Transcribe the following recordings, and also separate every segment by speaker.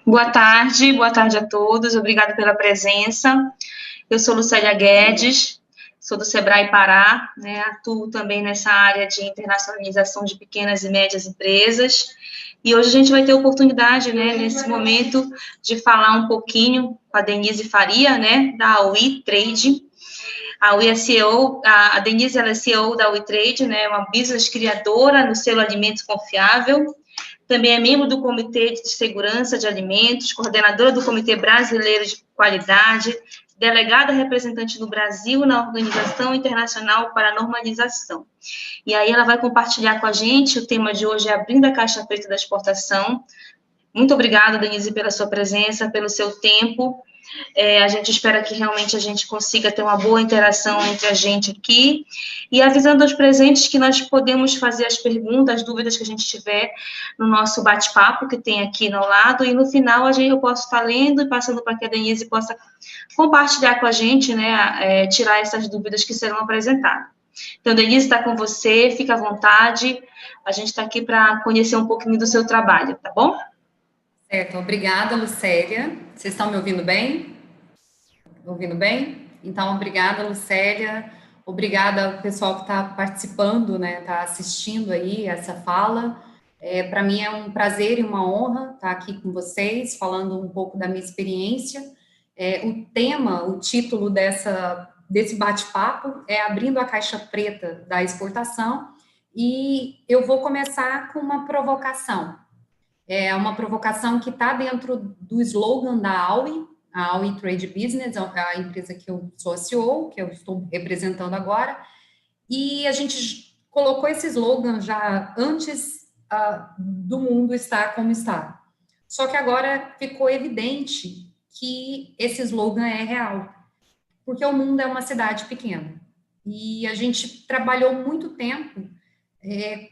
Speaker 1: Boa tarde a todos, obrigada pela presença. Eu sou Lucélia Guedes, sou do Sebrae Pará, né, atuo também nessa área de internacionalização de pequenas e médias empresas, e hoje a gente vai ter a oportunidade, né, nesse momento, de falar um pouquinho com a Denise Faria, né, da We Trade. A We é CEO, a Denise ela é CEO da We Trade, né, uma business criadora no selo Alimentos Confiável. Também é membro do Comitê de Segurança de Alimentos, coordenadora do Comitê Brasileiro de Qualidade, delegada representante do Brasil na Organização Internacional para a Normalização. E aí ela vai compartilhar com a gente, o tema de hoje é Abrindo a Caixa Preta da Exportação. Muito obrigada, Denise, pela sua presença, pelo seu tempo. A gente espera que realmente a gente consiga ter uma boa interação entre a gente aqui, e avisando aos presentes que nós podemos fazer as perguntas, as dúvidas que a gente tiver no nosso bate-papo, que tem aqui no lado, e no final eu posso estar lendo e passando para que a Denise possa compartilhar com a gente, né, tirar essas dúvidas que serão apresentadas. Então, Denise, está com você, fica à vontade, a gente está aqui para conhecer um pouquinho do seu trabalho, tá bom?
Speaker 2: Certo, obrigada, Lucélia. Vocês estão me ouvindo bem? Ouvindo bem? Então, obrigada, Lucélia. Obrigada ao pessoal que está participando, né? Está assistindo aí essa fala. Para mim é um prazer e uma honra estar aqui com vocês, falando um pouco da minha experiência. O tema, o título desse bate-papo é Abrindo a Caixa Preta da Exportação, e eu vou começar com uma provocação. É uma provocação que está dentro do slogan da AUI, a AUI Trade Business, a empresa que eu sou CEO, que eu estou representando agora, e a gente colocou esse slogan já antes do mundo estar como está. Só que agora ficou evidente que esse slogan é real, porque o mundo é uma cidade pequena. E a gente trabalhou muito tempo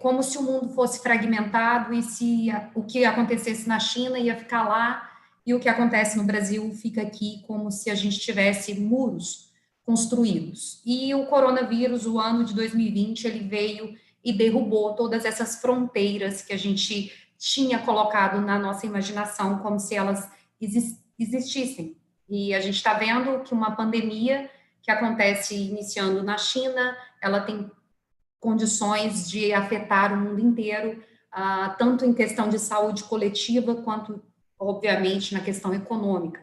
Speaker 2: como se o mundo fosse fragmentado e se o que acontecesse na China ia ficar lá e o que acontece no Brasil fica aqui, como se a gente tivesse muros construídos. E o coronavírus, o ano de 2020, ele veio e derrubou todas essas fronteiras que a gente tinha colocado na nossa imaginação como se elas existissem. E a gente está vendo que uma pandemia que acontece iniciando na China, ela tem condições de afetar o mundo inteiro, tanto em questão de saúde coletiva, quanto, obviamente, na questão econômica.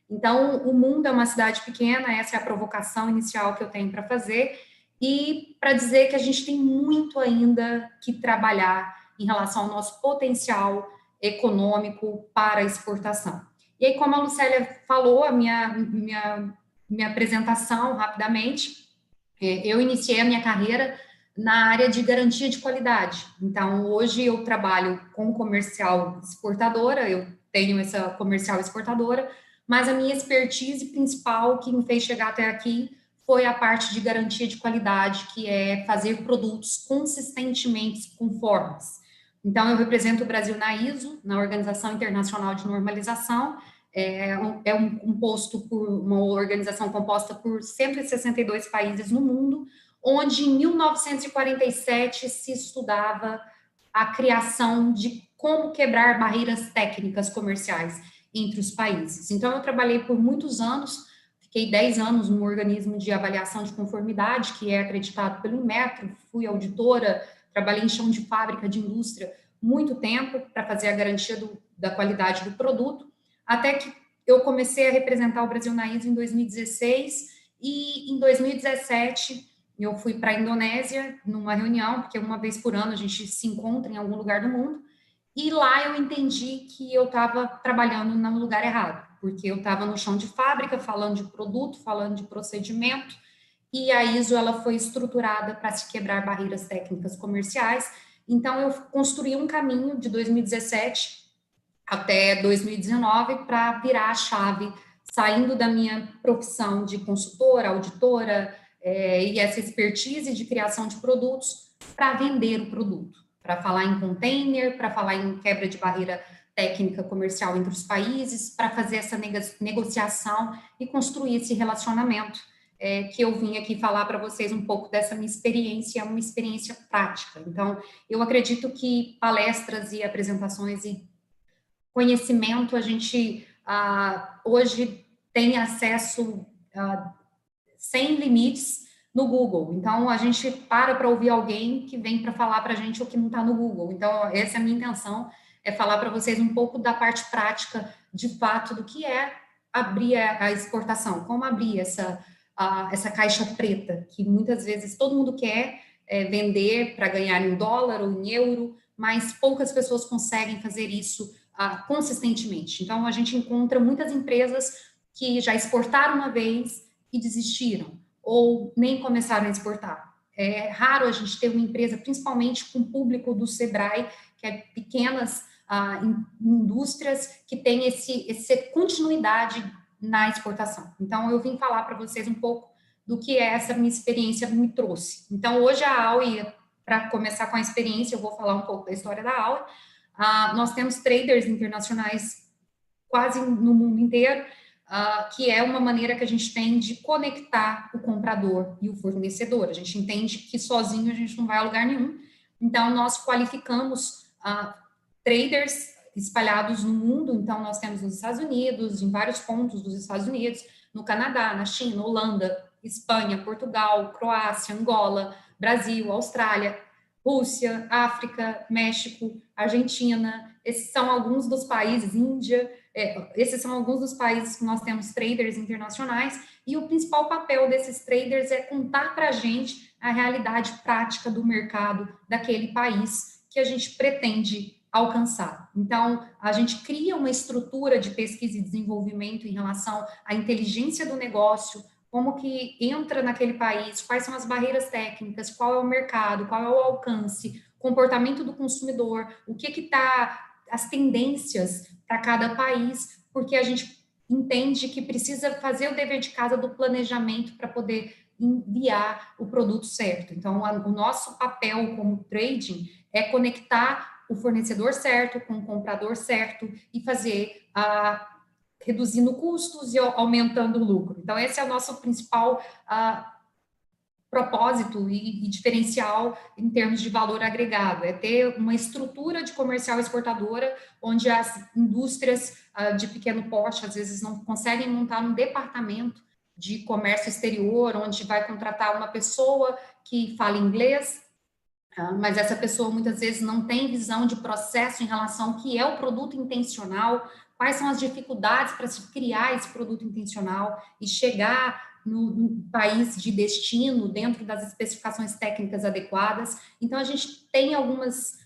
Speaker 2: Então, o mundo é uma cidade pequena, essa é a provocação inicial que eu tenho para fazer, e para dizer que a gente tem muito ainda que trabalhar em relação ao nosso potencial econômico para a exportação. E aí, como a Lucélia falou, a minha apresentação, rapidamente, eu iniciei a minha carreira na área de garantia de qualidade. Então, hoje eu trabalho com comercial exportadora, eu tenho essa comercial exportadora, mas a minha expertise principal que me fez chegar até aqui foi a parte de garantia de qualidade, que é fazer produtos consistentemente conformes. Então, eu represento o Brasil na ISO, na Organização Internacional de Normalização, composto por uma organização composta por 162 países no mundo, onde em 1947 se estudava a criação de como quebrar barreiras técnicas comerciais entre os países. Então, eu trabalhei por muitos anos, fiquei 10 anos no organismo de avaliação de conformidade, que é acreditado pelo Inmetro, fui auditora, trabalhei em chão de fábrica, de indústria, muito tempo para fazer a garantia da qualidade do produto, até que eu comecei a representar o Brasil na ISO em 2016, e em 2017 eu fui para a Indonésia numa reunião, porque uma vez por ano a gente se encontra em algum lugar do mundo, e lá eu entendi que eu estava trabalhando no lugar errado, porque eu estava no chão de fábrica, falando de produto, falando de procedimento, e a ISO ela foi estruturada para se quebrar barreiras técnicas comerciais. Então, eu construí um caminho de 2017 até 2019 para virar a chave, saindo da minha profissão de consultora, auditora, e essa expertise de criação de produtos para vender o produto, para falar em container, para falar em quebra de barreira técnica comercial entre os países, para fazer essa negociação e construir esse relacionamento, que eu vim aqui falar para vocês um pouco dessa minha experiência, uma experiência prática. Então, eu acredito que palestras e apresentações e conhecimento, a gente hoje tem acesso sem limites no Google. Então, a gente para ouvir alguém que vem para falar para a gente o que não está no Google. Então, essa é a minha intenção, é falar para vocês um pouco da parte prática, de fato, do que é abrir a exportação, como abrir essa caixa preta, que muitas vezes todo mundo quer vender para ganhar em dólar ou em euro, mas poucas pessoas conseguem fazer isso consistentemente. Então, a gente encontra muitas empresas que já exportaram uma vez e desistiram, ou nem começaram a exportar. É raro a gente ter uma empresa, principalmente com o público do Sebrae, que é pequenas indústrias, que tem essa continuidade na exportação. Então, eu vim falar para vocês um pouco do que essa minha experiência me trouxe. Então, hoje a Aui, para começar com a experiência, eu vou falar um pouco da história da Aui. Nós temos traders internacionais quase no mundo inteiro, que é uma maneira que a gente tem de conectar o comprador e o fornecedor. A gente entende que sozinho a gente não vai a lugar nenhum. Então, nós qualificamos traders espalhados no mundo. Então, nós temos nos Estados Unidos, em vários pontos dos Estados Unidos, no Canadá, na China, Holanda, Espanha, Portugal, Croácia, Angola, Brasil, Austrália, Rússia, África, México, Argentina. Esses são alguns dos países, Índia, esses são alguns dos países que nós temos traders internacionais, e o principal papel desses traders é contar para a gente a realidade prática do mercado daquele país que a gente pretende alcançar. Então, a gente cria uma estrutura de pesquisa e desenvolvimento em relação à inteligência do negócio, como que entra naquele país, quais são as barreiras técnicas, qual é o mercado, qual é o alcance, comportamento do consumidor, o que está, as tendências para cada país, porque a gente entende que precisa fazer o dever de casa do planejamento para poder enviar o produto certo. Então, o nosso papel como trading é conectar o fornecedor certo com o comprador certo e fazer reduzindo custos e aumentando o lucro. Então, esse é o nosso principal propósito e diferencial em termos de valor agregado, é ter uma estrutura de comercial exportadora onde as indústrias de pequeno porte, às vezes, não conseguem montar um departamento de comércio exterior, onde vai contratar uma pessoa que fala inglês, mas essa pessoa muitas vezes não tem visão de processo em relação ao que é o produto intencional, quais são as dificuldades para se criar esse produto intencional e chegar no país de destino dentro das especificações técnicas adequadas. Então, a gente tem algumas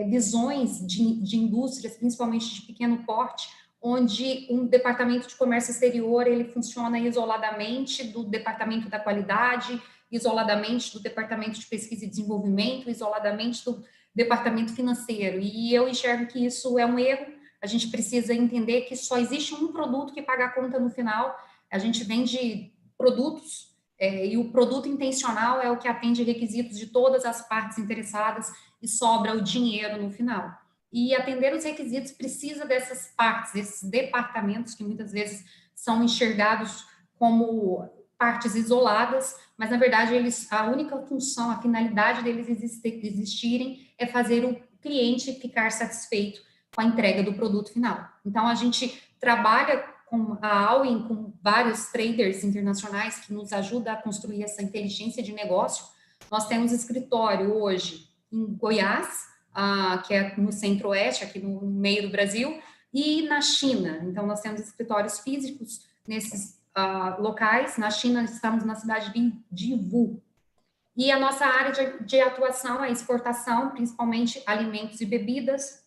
Speaker 2: visões de indústrias, principalmente de pequeno porte, onde um departamento de comércio exterior, ele funciona isoladamente do departamento da qualidade, isoladamente do departamento de pesquisa e desenvolvimento, isoladamente do departamento financeiro. E eu enxergo que isso é um erro. A gente precisa entender que só existe um produto que paga a conta no final. A gente vende produtos e o produto intencional é o que atende requisitos de todas as partes interessadas e sobra o dinheiro no final. E atender os requisitos precisa dessas partes, desses departamentos que muitas vezes são enxergados como partes isoladas, mas na verdade a única função, a finalidade deles existirem é fazer o cliente ficar satisfeito com a entrega do produto final. Então a gente trabalha com a Alwyn, com vários traders internacionais que nos ajudam a construir essa inteligência de negócio. Nós temos escritório hoje em Goiás, que é no centro-oeste, aqui no meio do Brasil, e na China. Então, nós temos escritórios físicos nesses locais. Na China, estamos na cidade de Yiwu. E a nossa área de atuação é exportação, principalmente alimentos e bebidas,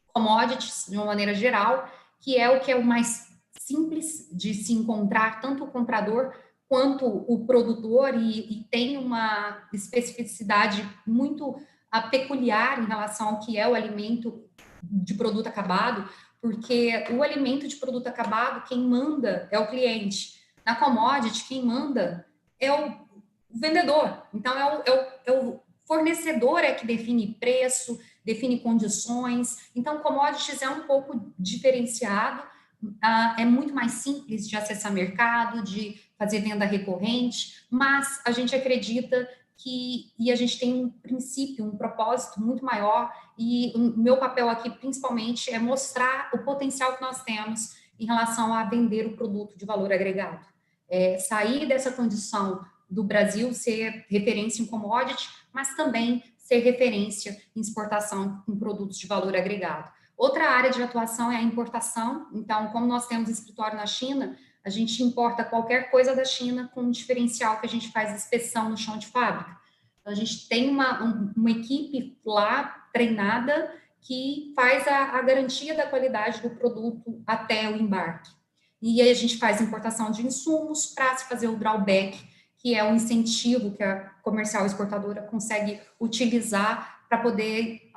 Speaker 2: commodities, de uma maneira geral, que é o mais simples de se encontrar, tanto o comprador quanto o produtor, e tem uma especificidade muito peculiar em relação ao que é o alimento de produto acabado, porque o alimento de produto acabado, quem manda é o cliente. Na commodity, quem manda é o vendedor. Então, é o fornecedor que define preço, define condições. Então, commodities é um pouco diferenciado, é muito mais simples de acessar mercado, de fazer venda recorrente, mas a gente acredita e a gente tem um princípio, um propósito muito maior, e o meu papel aqui, principalmente, é mostrar o potencial que nós temos em relação a vender o produto de valor agregado. Sair dessa condição do Brasil ser referência em commodity, mas também ser referência em exportação com produtos de valor agregado. Outra área de atuação é a importação. Então, como nós temos escritório na China, a gente importa qualquer coisa da China com um diferencial que a gente faz inspeção no chão de fábrica. Então, a gente tem uma equipe lá treinada que faz a garantia da qualidade do produto até o embarque. E aí a gente faz importação de insumos para se fazer o drawback, que é o incentivo que a comercial exportadora consegue utilizar para poder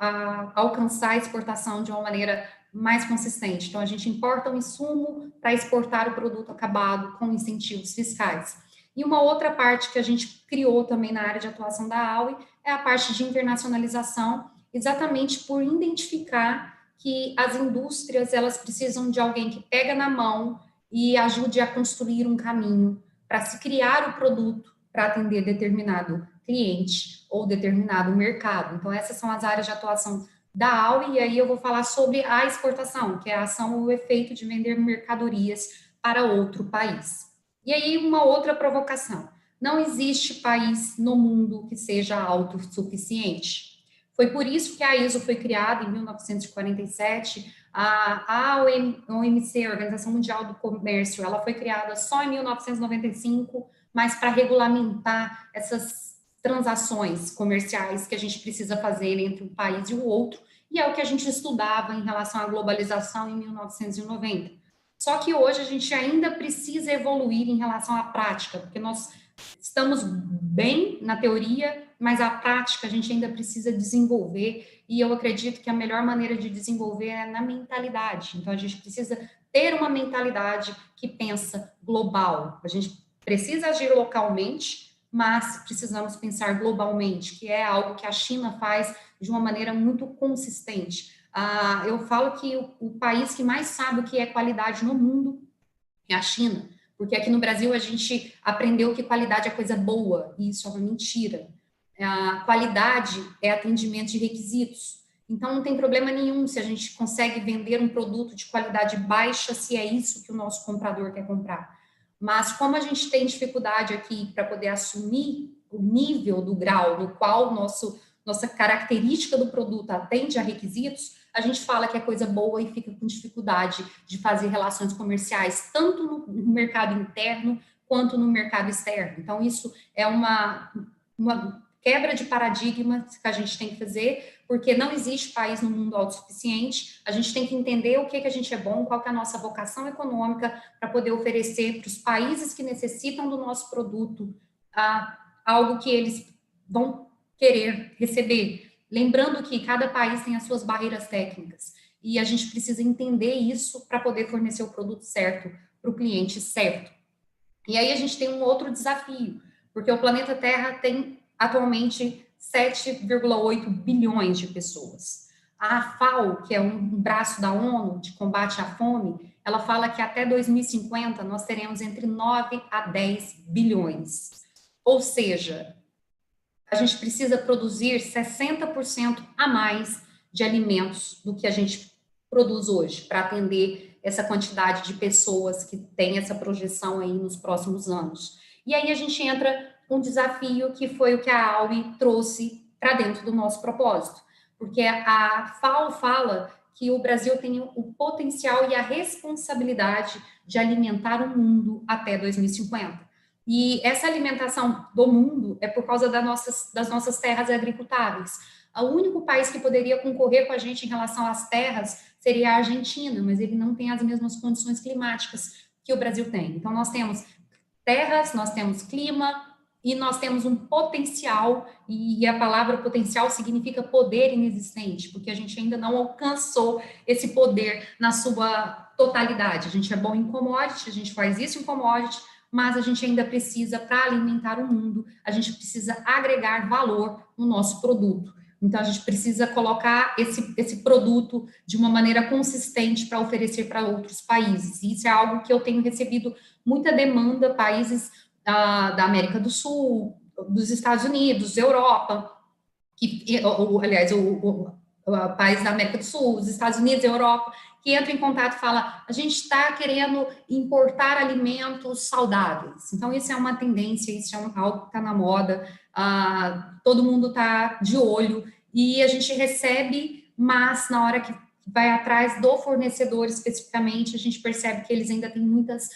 Speaker 2: alcançar a exportação de uma maneira mais consistente. Então, a gente importa um insumo para exportar o produto acabado com incentivos fiscais. E uma outra parte que a gente criou também na área de atuação da AUI é a parte de internacionalização, exatamente por identificar que as indústrias, elas precisam de alguém que pega na mão e ajude a construir um caminho para se criar o produto para atender determinado cliente ou determinado mercado. Então, essas são as áreas de atuação da AUI, e aí eu vou falar sobre a exportação, que é a ação ou o efeito de vender mercadorias para outro país. E aí, uma outra provocação. Não existe país no mundo que seja autossuficiente. Foi por isso que a ISO foi criada em 1947, a OMC, a Organização Mundial do Comércio, ela foi criada só em 1995, mas para regulamentar essas transações comerciais que a gente precisa fazer entre um país e o outro, e é o que a gente estudava em relação à globalização em 1990. Só que hoje a gente ainda precisa evoluir em relação à prática, porque nós estamos bem na teoria, mas a prática a gente ainda precisa desenvolver, e eu acredito que a melhor maneira de desenvolver é na mentalidade. Então, a gente precisa ter uma mentalidade que pensa global. A gente precisa agir localmente, mas precisamos pensar globalmente, que é algo que a China faz de uma maneira muito consistente. Eu falo que o país que mais sabe o que é qualidade no mundo é a China, porque aqui no Brasil a gente aprendeu que qualidade é coisa boa, e isso é uma mentira. A qualidade é atendimento de requisitos. Então, não tem problema nenhum se a gente consegue vender um produto de qualidade baixa, se é isso que o nosso comprador quer comprar. Mas, como a gente tem dificuldade aqui para poder assumir o nível do grau no qual nossa característica do produto atende a requisitos, a gente fala que é coisa boa e fica com dificuldade de fazer relações comerciais, tanto no mercado interno quanto no mercado externo. Então, isso é uma quebra de paradigma que a gente tem que fazer, porque não existe país no mundo autossuficiente. A gente tem que entender o que a gente é bom, qual que é a nossa vocação econômica, para poder oferecer para os países que necessitam do nosso produto algo que eles vão querer receber. Lembrando que cada país tem as suas barreiras técnicas, e a gente precisa entender isso para poder fornecer o produto certo para o cliente certo. E aí a gente tem um outro desafio, porque o planeta Terra tem atualmente 7,8 bilhões de pessoas. A FAO, que é um braço da ONU de combate à fome, ela fala que até 2050 nós teremos entre 9 a 10 bilhões. Ou seja, a gente precisa produzir 60% a mais de alimentos do que a gente produz hoje, para atender essa quantidade de pessoas que tem essa projeção aí nos próximos anos. E aí a gente entra um desafio que foi o que a AUI trouxe para dentro do nosso propósito, porque a FAO fala que o Brasil tem o potencial e a responsabilidade de alimentar o mundo até 2050. E essa alimentação do mundo é por causa das nossas terras agricultáveis. O único país que poderia concorrer com a gente em relação às terras seria a Argentina, mas ele não tem as mesmas condições climáticas que o Brasil tem. Então, nós temos terras, nós temos clima, e nós temos um potencial, e a palavra potencial significa poder inexistente, porque a gente ainda não alcançou esse poder na sua totalidade. A gente é bom em commodity, a gente faz isso em commodity, mas a gente ainda precisa, para alimentar o mundo, a gente precisa agregar valor no nosso produto. Então, a gente precisa colocar esse produto de uma maneira consistente para oferecer para outros países. E isso é algo que eu tenho recebido muita demanda, países da América do Sul, dos Estados Unidos, Europa, aliás, o país da América do Sul, os Estados Unidos, Europa, que entra em contato e fala, a gente está querendo importar alimentos saudáveis. Então, isso é uma tendência, isso é algo que está na moda, todo mundo está de olho, e a gente recebe, mas na hora que vai atrás do fornecedor especificamente, a gente percebe que eles ainda têm muitas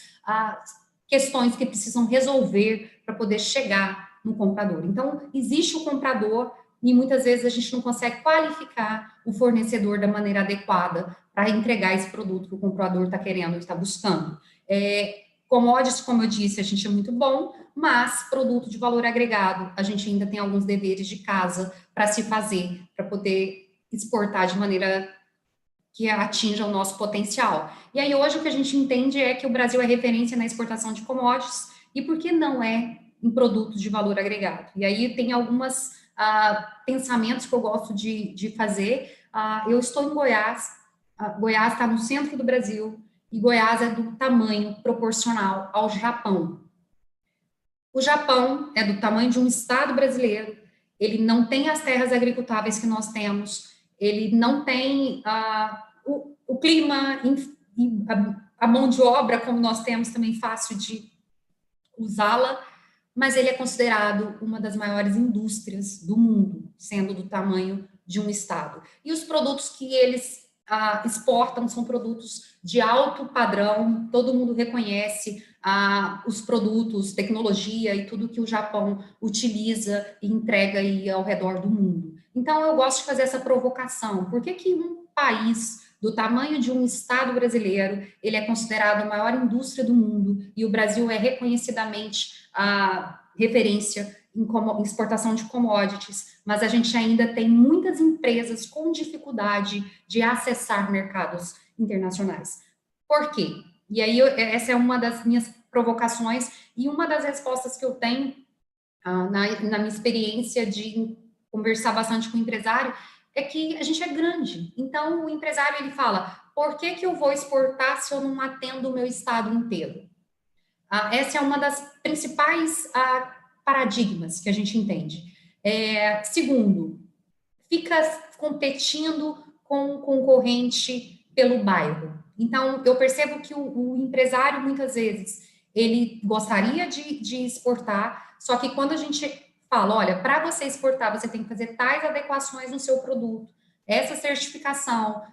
Speaker 2: questões que precisam resolver para poder chegar no comprador. Então, existe o comprador, e muitas vezes a gente não consegue qualificar o fornecedor da maneira adequada para entregar esse produto que o comprador está querendo, está buscando. Commodities, como eu disse, a gente é muito bom, mas produto de valor agregado, a gente ainda tem alguns deveres de casa para se fazer, para poder exportar de maneira que atinja o nosso potencial. E aí, hoje, o que a gente entende é que o Brasil é referência na exportação de commodities, e por que não é em produtos de valor agregado? E aí, tem algumas pensamentos que eu gosto de fazer. Eu estou em Goiás, Goiás está no centro do Brasil, e Goiás é do tamanho proporcional ao Japão. O Japão é do tamanho de um estado brasileiro, ele não tem as terras agricultáveis que nós temos, ele não tem o clima, a mão de obra como nós temos também fácil de usá-la, mas ele é considerado uma das maiores indústrias do mundo, sendo do tamanho de um estado. E os produtos que eles exportam são produtos de alto padrão, todo mundo reconhece os produtos, tecnologia e tudo que o Japão utiliza e entrega aí ao redor do mundo. Então, eu gosto de fazer essa provocação. Por que um país do tamanho de um estado brasileiro, ele é considerado a maior indústria do mundo, e o Brasil é reconhecidamente a referência em exportação de commodities, mas a gente ainda tem muitas empresas com dificuldade de acessar mercados internacionais. Por quê? E aí, essa é uma das minhas provocações, e uma das respostas que eu tenho na minha experiência de conversar bastante com o empresário, é que a gente é grande. Então, o empresário, ele fala, por que eu vou exportar se eu não atendo o meu estado inteiro? Essa é uma das principais paradigmas que a gente entende. Segundo, fica competindo com o concorrente pelo bairro. Então, eu percebo que o empresário, muitas vezes, ele gostaria de exportar, só que quando a gente fala, olha, para você exportar, você tem que fazer tais adequações no seu produto, essa certificação,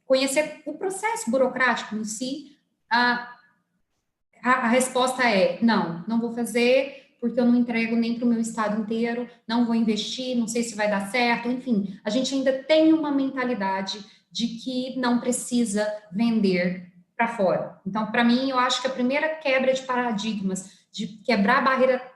Speaker 2: conhecer o processo burocrático em si, a resposta é, não vou fazer, porque eu não entrego nem para o meu estado inteiro, não vou investir, não sei se vai dar certo, enfim, a gente ainda tem uma mentalidade de que não precisa vender para fora. Então, para mim, eu acho que a primeira quebra de paradigmas, de quebrar a barreira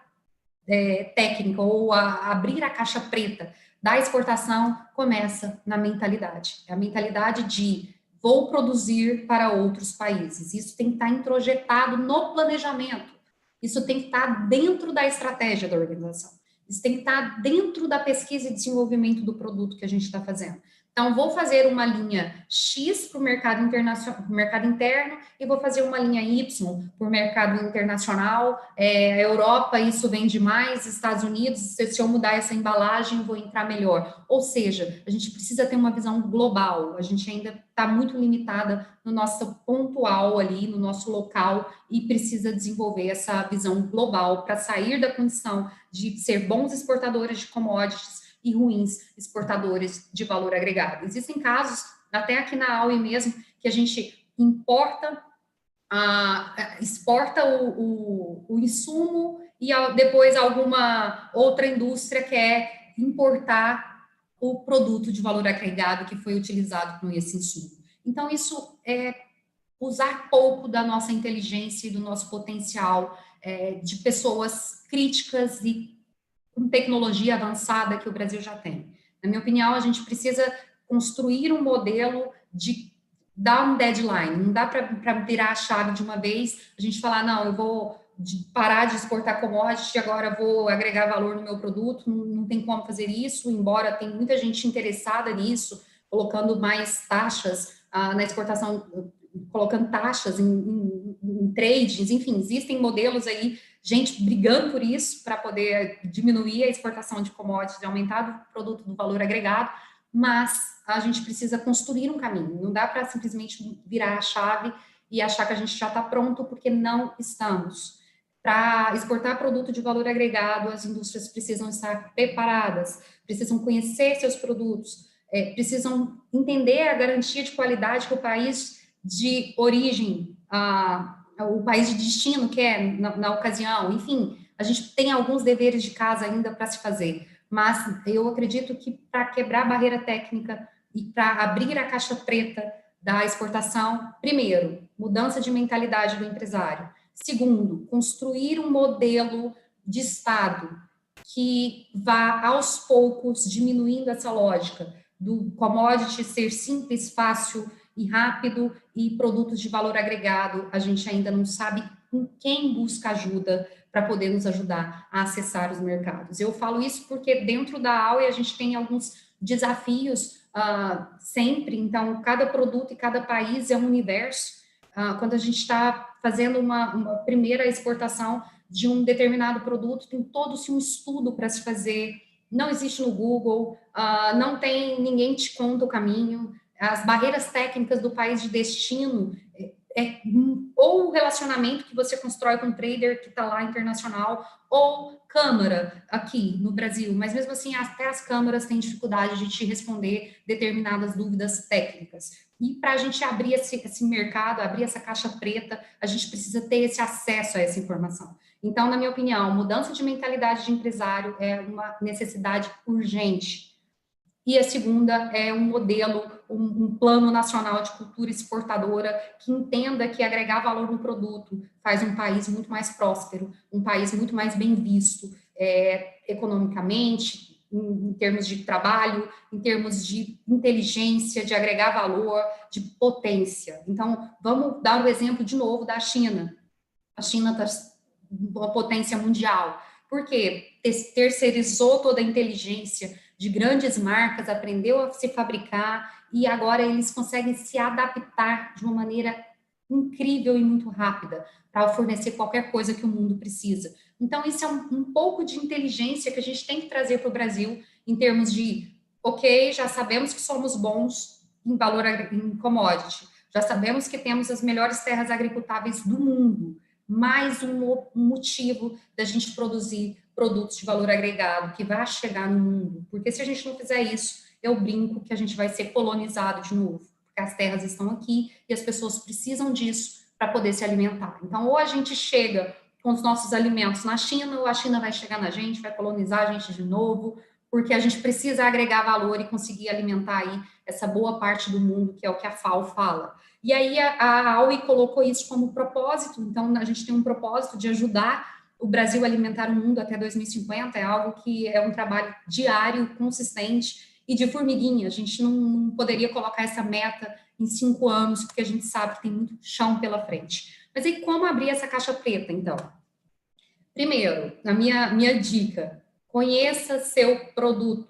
Speaker 2: técnica ou abrir a caixa preta da exportação, começa na mentalidade. É a mentalidade de vou produzir para outros países. Isso tem que estar introjetado no planejamento. Isso tem que estar dentro da estratégia da organização. Isso tem que estar dentro da pesquisa e desenvolvimento do produto que a gente está fazendo. Então, vou fazer uma linha X para o mercado internacional, pro mercado interno, e vou fazer uma linha Y para o mercado internacional. A Europa, isso vende mais, Estados Unidos, se eu mudar essa embalagem, vou entrar melhor. Ou seja, a gente precisa ter uma visão global, a gente ainda está muito limitada no nosso pontual ali, no nosso local, e precisa desenvolver essa visão global para sair da condição de ser bons exportadores de commodities e ruins exportadores de valor agregado. Existem casos, até aqui na Aue mesmo, que a gente exporta o insumo e depois alguma outra indústria quer importar o produto de valor agregado que foi utilizado com esse insumo. Então, isso é usar pouco da nossa inteligência e do nosso potencial de pessoas críticas e com tecnologia avançada que o Brasil já tem. Na minha opinião, a gente precisa construir um modelo de dar um deadline. Não dá para virar a chave de uma vez, a gente falar, não, eu vou parar de exportar commodity, agora vou agregar valor no meu produto, não tem como fazer isso, embora tem muita gente interessada nisso, colocando mais taxas na exportação, colocando taxas em trades, enfim, existem modelos aí gente brigando por isso, para poder diminuir a exportação de commodities e aumentar o produto do valor agregado, mas a gente precisa construir um caminho, não dá para simplesmente virar a chave e achar que a gente já está pronto, porque não estamos. Para exportar produto de valor agregado, as indústrias precisam estar preparadas, precisam conhecer seus produtos, precisam entender a garantia de qualidade que o país de origem, o país de destino quer na ocasião. Enfim, a gente tem alguns deveres de casa ainda para se fazer, mas eu acredito que para quebrar a barreira técnica e para abrir a caixa preta da exportação, primeiro, mudança de mentalidade do empresário. Segundo, construir um modelo de Estado que vá, aos poucos, diminuindo essa lógica do commodity ser simples, fácil e rápido, e produtos de valor agregado, a gente ainda não sabe com quem busca ajuda para poder nos ajudar a acessar os mercados. Eu falo isso porque dentro da AUE a gente tem alguns desafios sempre, então cada produto e cada país é um universo. Quando a gente está fazendo uma primeira exportação de um determinado produto, tem todo-se um estudo para se fazer, não existe no Google, não tem, ninguém te conta o caminho, as barreiras técnicas do país de destino, ou o relacionamento que você constrói com um trader que está lá internacional, ou câmara aqui no Brasil, mas mesmo assim até as câmaras têm dificuldade de te responder determinadas dúvidas técnicas. E para a gente abrir esse mercado, abrir essa caixa preta, a gente precisa ter esse acesso a essa informação. Então, na minha opinião, mudança de mentalidade de empresário é uma necessidade urgente. E a segunda é um modelo, um plano nacional de cultura exportadora que entenda que agregar valor no produto faz um país muito mais próspero, um país muito mais bem visto, economicamente, em termos de trabalho, em termos de inteligência, de agregar valor, de potência. Então, vamos dar o exemplo de novo da China. A China está uma potência mundial. Por quê? Terceirizou toda a inteligência de grandes marcas, aprendeu a se fabricar e agora eles conseguem se adaptar de uma maneira incrível e muito rápida para fornecer qualquer coisa que o mundo precisa. Então, isso é um pouco de inteligência que a gente tem que trazer para o Brasil em termos de, ok, já sabemos que somos bons em valor em commodity, já sabemos que temos as melhores terras agricultáveis do mundo, mais um motivo da gente produzir produtos de valor agregado que vai chegar no mundo, porque se a gente não fizer isso, eu brinco que a gente vai ser colonizado de novo, porque as terras estão aqui e as pessoas precisam disso para poder se alimentar. Então, ou a gente chega com os nossos alimentos na China, ou a China vai chegar na gente, vai colonizar a gente de novo, porque a gente precisa agregar valor e conseguir alimentar aí essa boa parte do mundo, que é o que a FAO fala. E aí a AUE colocou isso como propósito, então a gente tem um propósito de ajudar o Brasil a alimentar o mundo até 2050, é algo que é um trabalho diário, consistente e de formiguinha. A gente não poderia colocar essa meta em 5 anos, porque a gente sabe que tem muito chão pela frente. Mas aí como abrir essa caixa preta, então? Primeiro, a minha dica, conheça seu produto.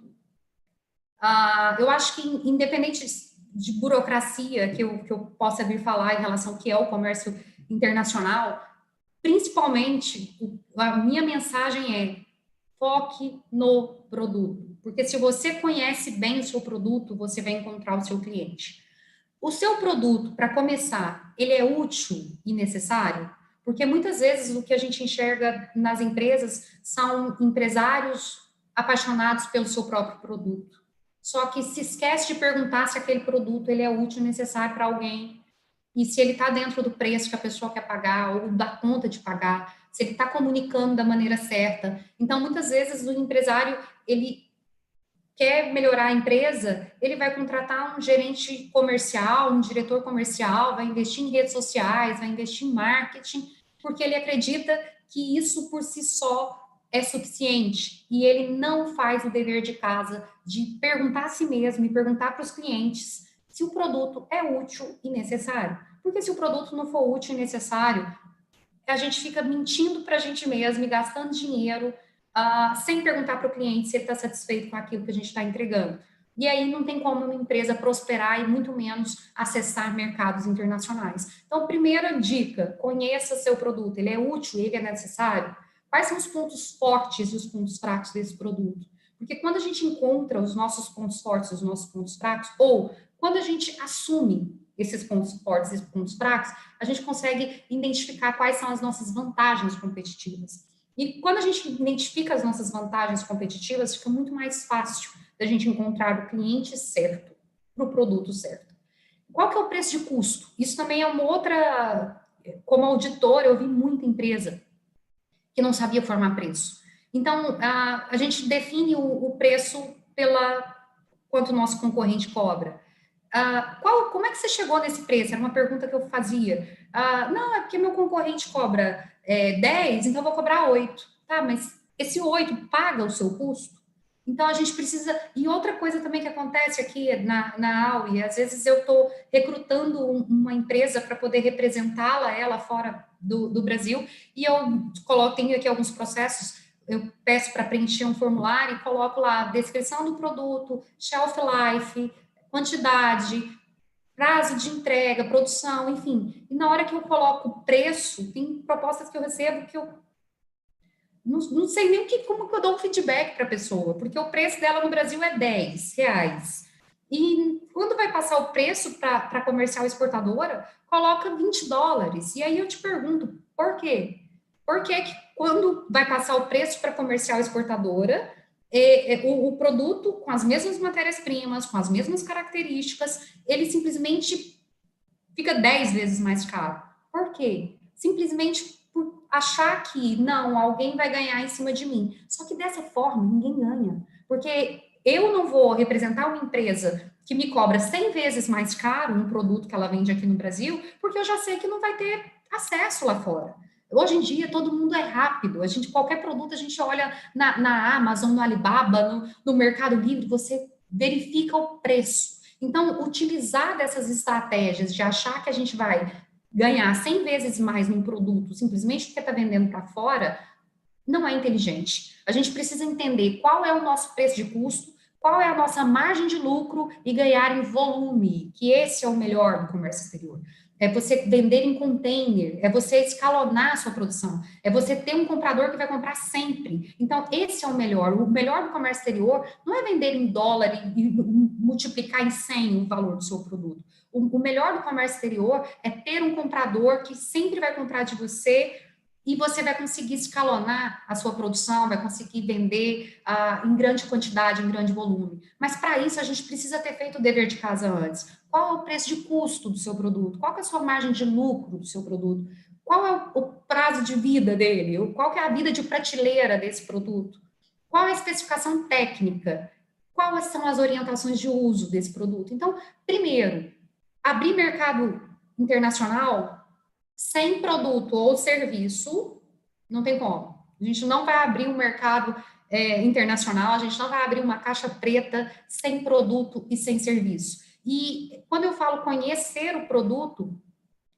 Speaker 2: Eu acho que independente de burocracia que eu possa vir falar em relação ao que é o comércio internacional, principalmente, a minha mensagem é foque no produto, porque se você conhece bem o seu produto, você vai encontrar o seu cliente. O seu produto, para começar, ele é útil e necessário? Porque muitas vezes o que a gente enxerga nas empresas são empresários apaixonados pelo seu próprio produto. Só que se esquece de perguntar se aquele produto ele é útil e necessário para alguém, e se ele está dentro do preço que a pessoa quer pagar, ou da conta de pagar, se ele está comunicando da maneira certa. Então, muitas vezes, o empresário, ele quer melhorar a empresa, ele vai contratar um gerente comercial, um diretor comercial, vai investir em redes sociais, vai investir em marketing, porque ele acredita que isso por si só é suficiente, e ele não faz o dever de casa de perguntar a si mesmo e perguntar para os clientes se o produto é útil e necessário. Porque se o produto não for útil e necessário, a gente fica mentindo para a gente mesmo e gastando dinheiro sem perguntar para o cliente se ele está satisfeito com aquilo que a gente está entregando.
Speaker 3: e aí não tem como uma empresa prosperar e muito menos acessar mercados internacionais. Então, primeira dica, conheça seu produto, ele é útil, ele é necessário? Quais são os pontos fortes e os pontos fracos desse produto? Porque quando a gente encontra os nossos pontos fortes, os nossos pontos fracos, ou quando a gente assume esses pontos fortes e pontos fracos, a gente consegue identificar quais são as nossas vantagens competitivas. E quando a gente identifica as nossas vantagens competitivas, fica muito mais fácil da gente encontrar o cliente certo para o produto certo. Qual que é o preço de custo? Isso também é uma outra... Como auditor, eu vi muita empresa que não sabia formar preço. Então, a gente define o preço pela quanto o nosso concorrente cobra. Como é que você chegou nesse preço? Era uma pergunta que eu fazia. Não, é porque meu concorrente cobra 10, então eu vou cobrar 8. Tá, mas esse 8 paga o seu custo? Então, a gente precisa... E outra coisa também que acontece aqui na Aui, às vezes eu estou recrutando uma empresa para poder representá-la, ela fora do Brasil, e eu tenho aqui alguns processos, eu peço para preencher um formulário e coloco lá a descrição do produto, shelf life, quantidade, prazo de entrega, produção, enfim. E na hora que eu coloco o preço, tem propostas que eu recebo que eu não sei nem como que eu dou um feedback para a pessoa, porque o preço dela no Brasil é R$10. E quando vai passar o preço para comercial exportadora, coloca $20. E aí eu te pergunto, por quê? Por que quando vai passar o preço para comercial exportadora, o produto com as mesmas matérias-primas, com as mesmas características, ele simplesmente fica 10 vezes mais caro? Por quê? Simplesmente por achar que, não, alguém vai ganhar em cima de mim. Só que dessa forma, ninguém ganha. Porque eu não vou representar uma empresa que me cobra 100 vezes mais caro um produto que ela vende aqui no Brasil, porque eu já sei que não vai ter acesso lá fora. Hoje em dia, todo mundo é rápido. Qualquer produto, a gente olha na Amazon, no Alibaba, no Mercado Livre, você verifica o preço. Então, utilizar dessas estratégias de achar que a gente vai ganhar 100 vezes mais num produto simplesmente porque está vendendo para fora, não é inteligente. A gente precisa entender qual é o nosso preço de custo, qual é a nossa margem de lucro e ganhar em volume, que esse é o melhor do comércio exterior. É você vender em container, é você escalonar a sua produção, é você ter um comprador que vai comprar sempre. Então, esse é o melhor. O melhor do comércio exterior não é vender em dólar e multiplicar em 100 o valor do seu produto. O melhor do comércio exterior é ter um comprador que sempre vai comprar de você e você vai conseguir escalonar a sua produção, vai conseguir vender em grande quantidade, em grande volume. Mas, para isso, a gente precisa ter feito o dever de casa antes. Qual é o preço de custo do seu produto? Qual é a sua margem de lucro do seu produto? Qual é o prazo de vida dele? Qual é a vida de prateleira desse produto? Qual é a especificação técnica? Quais são as orientações de uso desse produto? Então, primeiro, abrir mercado internacional sem produto ou serviço, não tem como. A gente não vai abrir um mercado internacional, a gente não vai abrir uma caixa preta sem produto e sem serviço. E quando eu falo conhecer o produto,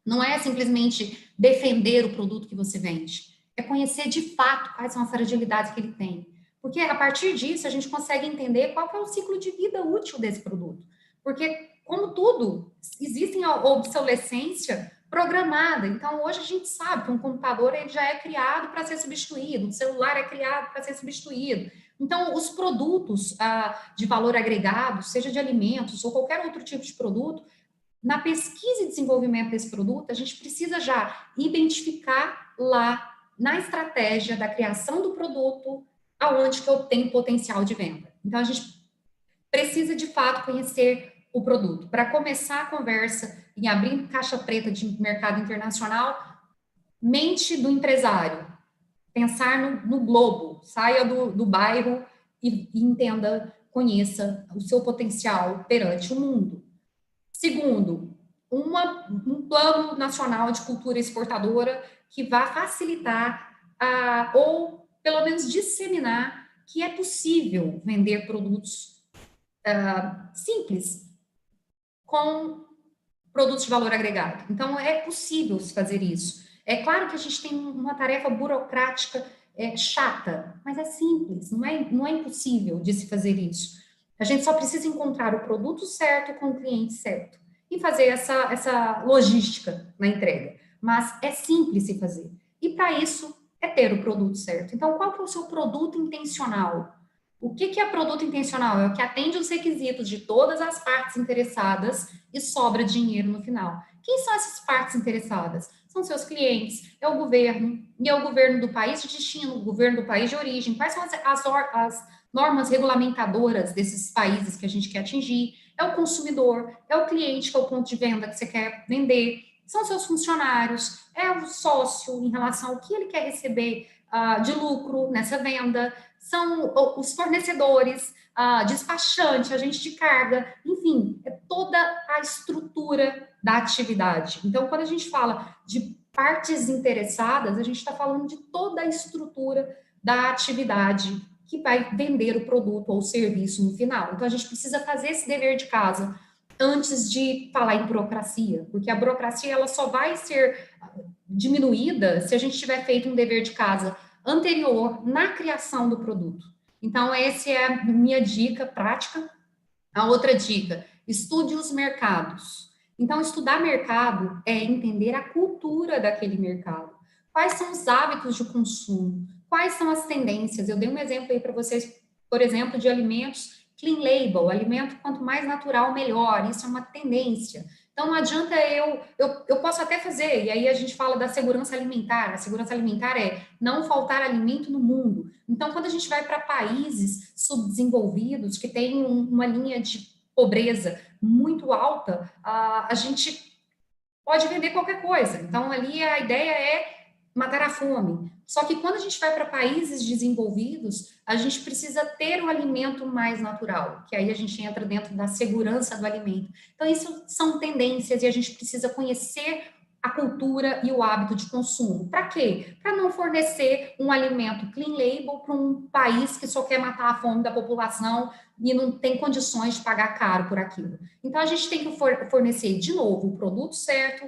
Speaker 3: não é simplesmente defender o produto que você vende, é conhecer de fato quais são as fragilidades que ele tem. Porque a partir disso a gente consegue entender qual que é o ciclo de vida útil desse produto. Porque, como tudo, existe a obsolescência programada. Então, hoje a gente sabe que um computador ele já é criado para ser substituído, um celular é criado para ser substituído. Então, os produtos de valor agregado, seja de alimentos ou qualquer outro tipo de produto, na pesquisa e desenvolvimento desse produto, a gente precisa já identificar lá na estratégia da criação do produto aonde que eu tenho potencial de venda. Então, a gente precisa, de fato, conhecer o produto. Para começar a conversa em abrir caixa preta de mercado internacional, mente do empresário. Pensar no globo. Saia do bairro e entenda, conheça o seu potencial perante o mundo. Segundo, um plano nacional de cultura exportadora que vá facilitar ou, pelo menos, disseminar que é possível vender produtos simples com produtos de valor agregado. Então, é possível se fazer isso. É claro que a gente tem uma tarefa burocrática chata, mas é simples, não é impossível de se fazer isso. A gente só precisa encontrar o produto certo com o cliente certo e fazer essa logística na entrega. Mas é simples se fazer. E para isso é ter o produto certo. Então, qual que é o seu produto intencional? O que é produto intencional? É o que atende os requisitos de todas as partes interessadas e sobra dinheiro no final. Quem são essas partes interessadas? São seus clientes, é o governo, e é o governo do país de destino, o governo do país de origem. Quais são as normas regulamentadoras desses países que a gente quer atingir? É o consumidor, é o cliente, que é o ponto de venda que você quer vender, são seus funcionários, é o sócio em relação ao que ele quer receber de lucro nessa venda, são os fornecedores, despachante, agente de carga, enfim, é toda a estrutura da atividade. Então, quando a gente fala de partes interessadas, a gente está falando de toda a estrutura da atividade que vai vender o produto ou o serviço no final. Então, a gente precisa fazer esse dever de casa antes de falar em burocracia, porque a burocracia ela só vai ser diminuída se a gente tiver feito um dever de casa anterior na criação do produto. Então, essa é a minha dica prática. A outra dica, estude os mercados. Então, estudar mercado é entender a cultura daquele mercado. Quais são os hábitos de consumo? Quais são as tendências? Eu dei um exemplo aí para vocês, por exemplo, de alimentos clean label, alimento quanto mais natural, melhor. Isso é uma tendência. Então, não adianta eu posso até fazer, e aí a gente fala da segurança alimentar. A segurança alimentar é não faltar alimento no mundo. Então, quando a gente vai para países subdesenvolvidos, que têm uma linha de pobreza muito alta, a gente pode vender qualquer coisa. Então, ali a ideia é matar a fome. Só que quando a gente vai para países desenvolvidos, a gente precisa ter o alimento mais natural, que aí a gente entra dentro da segurança do alimento. Então, isso são tendências e a gente precisa conhecer a cultura e o hábito de consumo. Para quê? Para não fornecer um alimento clean label para um país que só quer matar a fome da população e não tem condições de pagar caro por aquilo. Então, a gente tem que fornecer, de novo, o produto certo,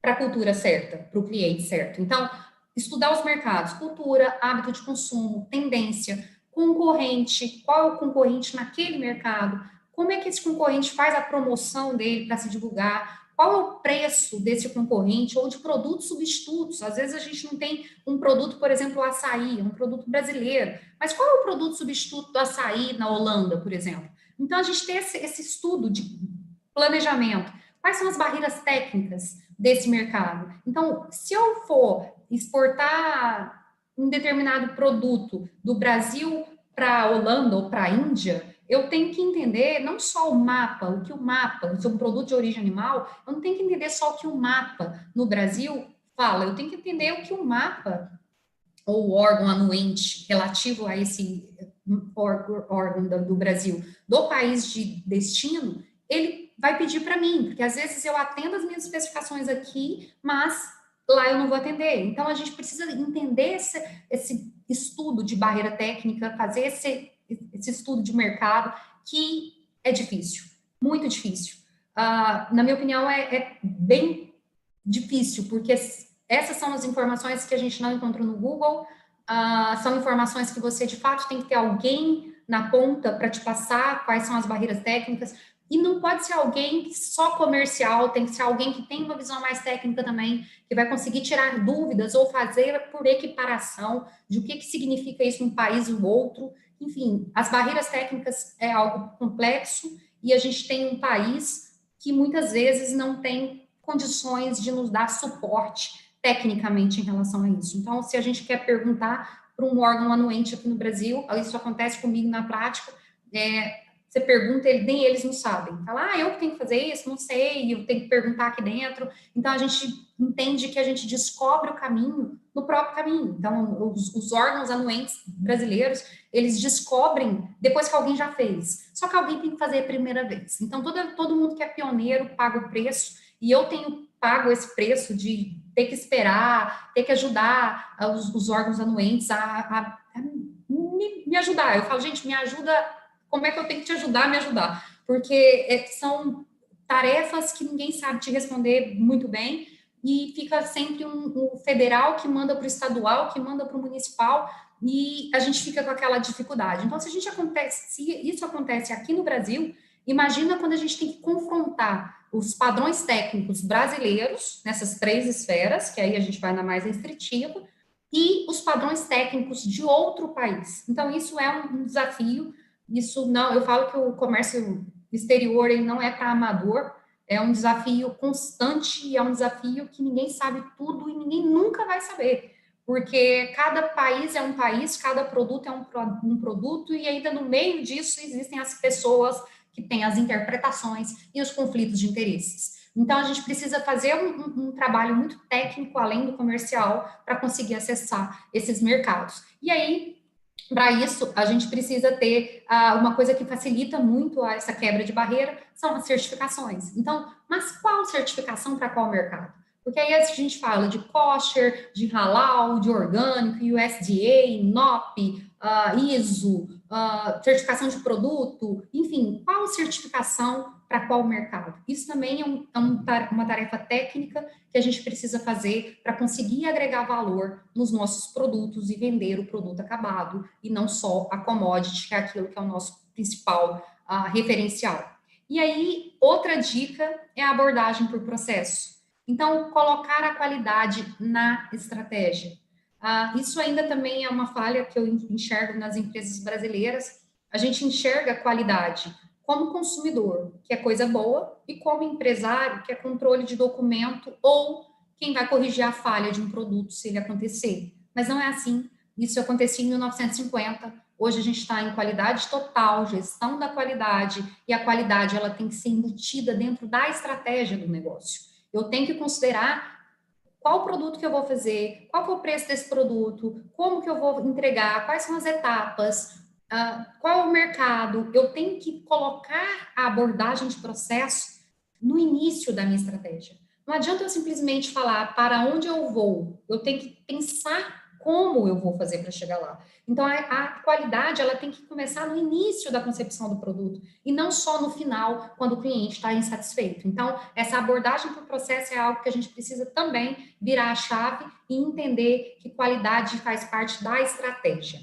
Speaker 3: para a cultura certa, para o cliente certo. Então, estudar os mercados, cultura, hábito de consumo, tendência, concorrente, qual é o concorrente naquele mercado, como é que esse concorrente faz a promoção dele para se divulgar, qual é o preço desse concorrente ou de produtos substitutos. Às vezes a gente não tem um produto, por exemplo, o açaí, um produto brasileiro, mas qual é o produto substituto do açaí na Holanda, por exemplo? Então, a gente tem esse estudo de planejamento. Quais são as barreiras técnicas desse mercado? Então, se eu for exportar um determinado produto do Brasil para a Holanda ou para a Índia, eu tenho que entender não só o mapa, se é um produto de origem animal, eu não tenho que entender só o que o mapa no Brasil fala, eu tenho que entender o que o mapa ou o órgão anuente relativo a esse órgão do Brasil, do país de destino, ele vai pedir para mim, porque às vezes eu atendo as minhas especificações aqui, mas lá eu não vou atender. Então, a gente precisa entender esse estudo de barreira técnica, fazer esse estudo de mercado, que é difícil, muito difícil. Na minha opinião, é bem difícil, porque essas são as informações que a gente não encontrou no Google, são informações que você, de fato, tem que ter alguém na ponta para te passar quais são as barreiras técnicas, e não pode ser alguém só comercial, tem que ser alguém que tem uma visão mais técnica também, que vai conseguir tirar dúvidas ou fazer por equiparação de o que significa isso num país ou outro. Enfim, as barreiras técnicas é algo complexo e a gente tem um país que muitas vezes não tem condições de nos dar suporte tecnicamente em relação a isso. Então, se a gente quer perguntar para um órgão anuente aqui no Brasil, isso acontece comigo na prática, você pergunta, nem eles não sabem. Fala, eu que tenho que fazer isso, não sei, eu tenho que perguntar aqui dentro. Então, a gente entende que a gente descobre o caminho no próprio caminho. Então, os órgãos anuentes brasileiros, eles descobrem depois que alguém já fez. Só que alguém tem que fazer a primeira vez. Então, todo mundo que é pioneiro paga o preço, e eu tenho pago esse preço de ter que esperar, ter que ajudar os órgãos anuentes a me ajudar. Eu falo, gente, me ajuda. Como é que eu tenho que te ajudar a me ajudar? Porque são tarefas que ninguém sabe te responder muito bem e fica sempre um federal que manda para o estadual, que manda para o municipal, e a gente fica com aquela dificuldade. Então, se isso acontece aqui no Brasil, imagina quando a gente tem que confrontar os padrões técnicos brasileiros, nessas 3 esferas, que aí a gente vai na mais restritiva, e os padrões técnicos de outro país. Então, isso é um desafio. Isso não, eu falo que o comércio exterior ele não é para amador, é um desafio constante e é um desafio que ninguém sabe tudo e ninguém nunca vai saber, porque cada país é um país, cada produto é um produto, e ainda no meio disso existem as pessoas que têm as interpretações e os conflitos de interesses. Então, a gente precisa fazer um trabalho muito técnico, além do comercial, para conseguir acessar esses mercados. E aí, para isso, a gente precisa ter uma coisa que facilita muito essa quebra de barreira, são as certificações. Então, mas qual certificação para qual mercado? Porque aí a gente fala de kosher, de halal, de orgânico, USDA, NOP, ISO, certificação de produto, enfim, qual certificação para qual mercado? Isso também é uma tarefa técnica que a gente precisa fazer para conseguir agregar valor nos nossos produtos e vender o produto acabado, e não só a commodity, que é aquilo que é o nosso principal referencial. E aí, outra dica é a abordagem por processo. Então, colocar a qualidade na estratégia. Isso ainda também é uma falha que eu enxergo nas empresas brasileiras. A gente enxerga a qualidade como consumidor, que é coisa boa, e como empresário, que é controle de documento, ou quem vai corrigir a falha de um produto se ele acontecer. Mas não é assim. Isso acontecia em 1950. Hoje a gente está em qualidade total, gestão da qualidade, e a qualidade ela tem que ser embutida dentro da estratégia do negócio. Eu tenho que considerar qual produto que eu vou fazer, qual que é o preço desse produto, como que eu vou entregar, quais são as etapas, qual é o mercado. Eu tenho que colocar a abordagem de processo no início da minha estratégia. Não adianta eu simplesmente falar para onde eu vou, eu tenho que pensar como eu vou fazer para chegar lá. Então, a qualidade, ela tem que começar no início da concepção do produto, e não só no final, quando o cliente está insatisfeito. Então, essa abordagem por processo é algo que a gente precisa também virar a chave e entender que qualidade faz parte da estratégia.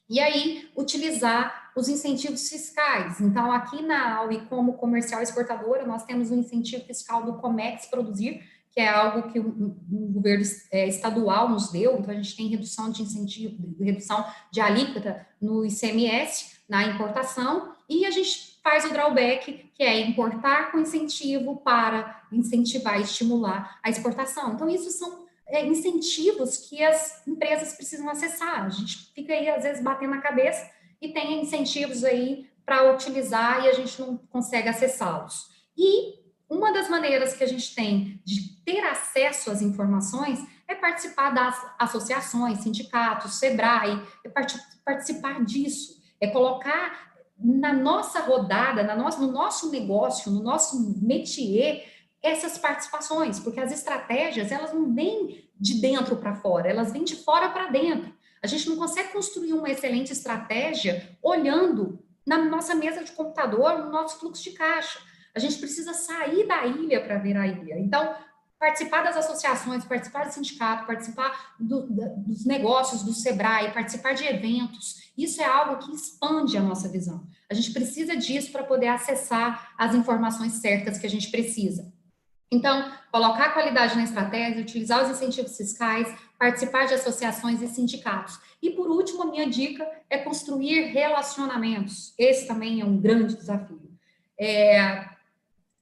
Speaker 3: E aí, utilizar os incentivos fiscais. Então, aqui na AUI, como comercial exportadora, nós temos um incentivo fiscal do Comex Produzir, que é algo que o governo estadual nos deu. Então, a gente tem redução de incentivo, redução de alíquota no ICMS, na importação, e a gente faz o drawback, que é importar com incentivo para incentivar e estimular a exportação. Então, isso são incentivos que as empresas precisam acessar. A gente fica aí, às vezes, batendo na cabeça e tem incentivos aí para utilizar e a gente não consegue acessá-los. E uma das maneiras que a gente tem de ter acesso às informações é participar das associações, sindicatos, SEBRAE, é participar disso, é colocar na nossa rodada, no nosso negócio, no nosso métier, essas participações, porque as estratégias, elas não vêm de dentro para fora, elas vêm de fora para dentro. A gente não consegue construir uma excelente estratégia olhando na nossa mesa de computador, no nosso fluxo de caixa. A gente precisa sair da ilha para ver a ilha. Então, participar das associações, participar do sindicato, participar dos negócios do SEBRAE, participar de eventos, isso é algo que expande a nossa visão. A gente precisa disso para poder acessar as informações certas que a gente precisa. Então, colocar a qualidade na estratégia, utilizar os incentivos fiscais, participar de associações e sindicatos. E, por último, a minha dica é construir relacionamentos. Esse também é um grande desafio.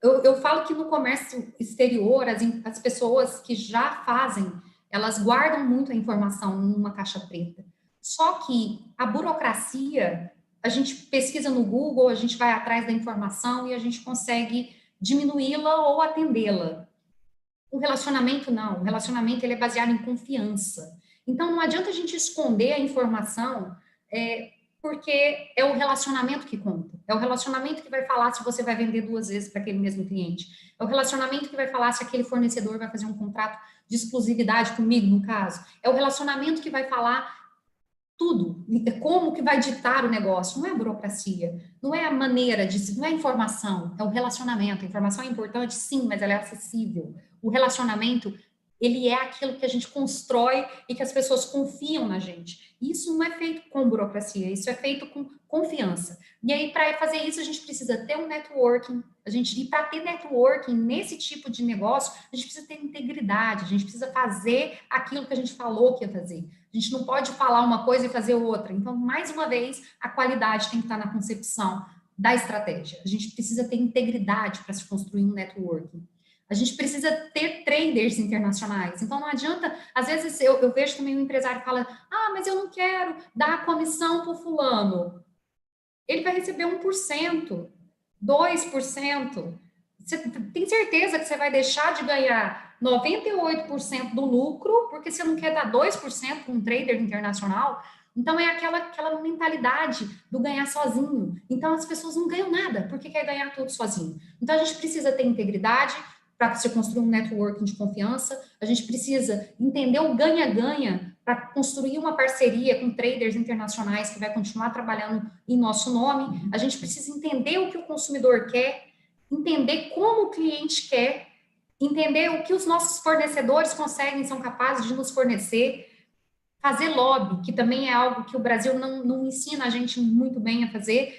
Speaker 3: Eu falo que no comércio exterior, as pessoas que já fazem, elas guardam muito a informação numa caixa preta. Só que a burocracia, a gente pesquisa no Google, a gente vai atrás da informação e a gente consegue diminuí-la ou atendê-la. O relacionamento não, o relacionamento ele é baseado em confiança. Então, não adianta a gente esconder a informação, porque é o relacionamento que conta. É o relacionamento que vai falar se você vai vender 2 vezes para aquele mesmo cliente. É o relacionamento que vai falar se aquele fornecedor vai fazer um contrato de exclusividade comigo, no caso. É o relacionamento que vai falar tudo, como que vai ditar o negócio. Não é a burocracia, não é a maneira de, não é a informação, é o relacionamento. A informação é importante, sim, mas ela é acessível. O relacionamento, ele é aquilo que a gente constrói e que as pessoas confiam na gente. Isso não é feito com burocracia, isso é feito com confiança. E aí, para fazer isso, a gente precisa ter um networking, e para ter networking nesse tipo de negócio, a gente precisa ter integridade, a gente precisa fazer aquilo que a gente falou que ia fazer. A gente não pode falar uma coisa e fazer outra. Então, mais uma vez, a qualidade tem que estar na concepção da estratégia. A gente precisa ter integridade para se construir um networking. A gente precisa ter traders internacionais. Então, não adianta... Às vezes, eu vejo também um empresário fala, mas eu não quero dar comissão para o fulano. Ele vai receber 1%, 2%. Você tem certeza que você vai deixar de ganhar 98% do lucro porque você não quer dar 2% para um trader internacional? Então, é aquela mentalidade do ganhar sozinho. Então, as pessoas não ganham nada porque quer ganhar tudo sozinho. Então, a gente precisa ter integridade para se construir um networking de confiança. A gente precisa entender o ganha-ganha para construir uma parceria com traders internacionais que vai continuar trabalhando em nosso nome. A gente precisa entender o que o consumidor quer, entender como o cliente quer, entender o que os nossos fornecedores conseguem, são capazes de nos fornecer, fazer lobby, que também é algo que o Brasil não ensina a gente muito bem a fazer,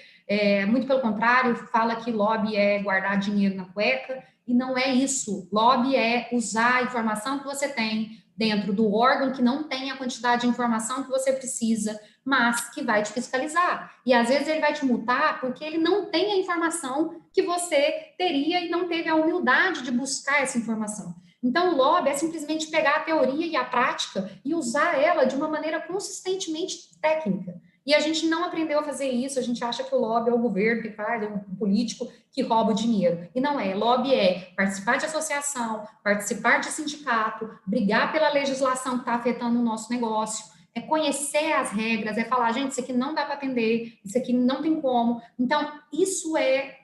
Speaker 3: muito pelo contrário, fala que lobby é guardar dinheiro na cueca, e não é isso. Lobby é usar a informação que você tem dentro do órgão que não tem a quantidade de informação que você precisa, mas que vai te fiscalizar. E às vezes ele vai te multar porque ele não tem a informação que você teria e não teve a humildade de buscar essa informação. Então, o lobby é simplesmente pegar a teoria e a prática e usar ela de uma maneira consistentemente técnica. E a gente não aprendeu a fazer isso, a gente acha que o lobby é o governo que faz, é um político que rouba o dinheiro. E não é. Lobby é participar de associação, participar de sindicato, brigar pela legislação que está afetando o nosso negócio, é conhecer as regras, é falar, gente, isso aqui não dá para atender, isso aqui não tem como. Então, isso é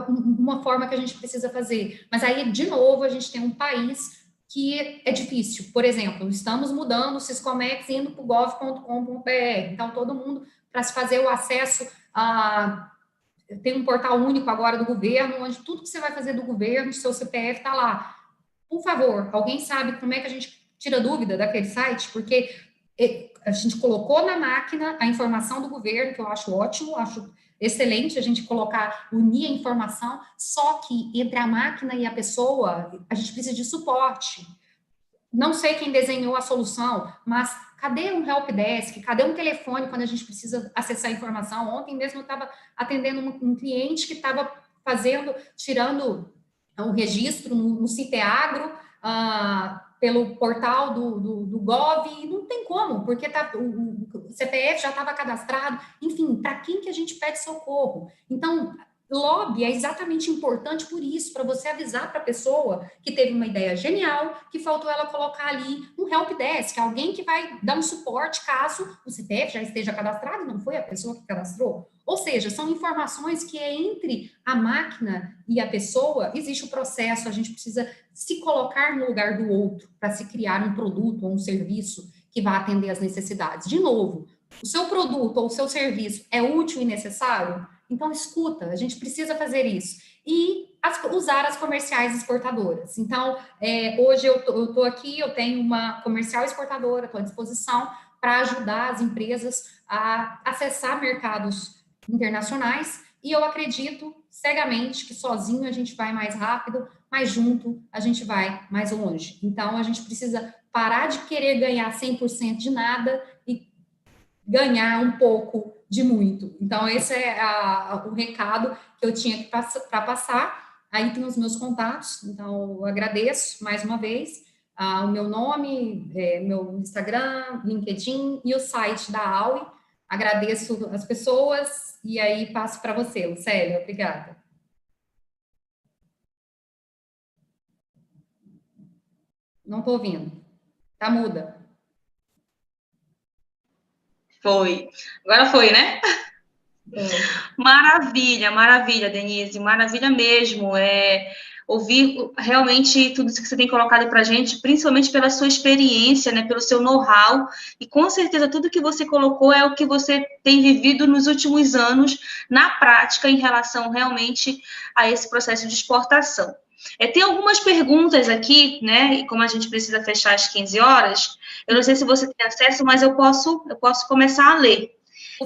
Speaker 3: uma forma que a gente precisa fazer. Mas aí, de novo, a gente tem um país que é difícil. Por exemplo, estamos mudando o Siscomex indo para o gov.com.br. Então, todo mundo, para se fazer o acesso a... Tem um portal único agora do governo, onde tudo que você vai fazer do governo, seu CPF está lá. Por favor, alguém sabe como é que a gente tira dúvida daquele site? Porque a gente colocou na máquina a informação do governo, que eu acho ótimo, acho excelente a gente colocar, unir a informação, só que entre a máquina e a pessoa, a gente precisa de suporte. Não sei quem desenhou a solução, mas cadê um helpdesk? Cadê um telefone quando a gente precisa acessar a informação? Ontem mesmo eu estava atendendo um cliente que estava tirando um registro no CITEAGRO, pelo portal do Gov, e não tem como, porque o CPF já estava cadastrado. Enfim, para quem que a gente pede socorro? Então, lobby é exatamente importante por isso, para você avisar para a pessoa que teve uma ideia genial, que faltou ela colocar ali um helpdesk, alguém que vai dar um suporte caso o CPF já esteja cadastrado, não foi a pessoa que cadastrou. Ou seja, são informações que entre a máquina e a pessoa existe o processo, a gente precisa se colocar no lugar do outro para se criar um produto ou um serviço que vá atender às necessidades. De novo, o seu produto ou o seu serviço é útil e necessário? Então, escuta, a gente precisa fazer isso. E usar as comerciais exportadoras. Então, hoje eu estou aqui, eu tenho uma comercial exportadora, estou à disposição para ajudar as empresas a acessar mercados internacionais, e eu acredito cegamente que sozinho a gente vai mais rápido, mas junto a gente vai mais longe. Então, a gente precisa parar de querer ganhar 100% de nada e ganhar um pouco de muito. Então, esse é o recado que eu tinha para passar. Aí tem os meus contatos, então eu agradeço mais uma vez o meu nome, meu Instagram, LinkedIn e o site da Aui. Agradeço as pessoas e aí passo para você, Lucélia. Obrigada. Não estou ouvindo. Tá muda.
Speaker 1: Foi. Agora foi, né? Maravilha, maravilha, Denise, maravilha mesmo. Ouvir realmente tudo isso que você tem colocado para a gente, principalmente pela sua experiência, né, pelo seu know-how, e com certeza tudo que você colocou é o que você tem vivido nos últimos anos, na prática, em relação realmente a esse processo de exportação. Tem algumas perguntas aqui, né? E como a gente precisa fechar às 15 horas, eu não sei se você tem acesso, mas eu posso começar a ler.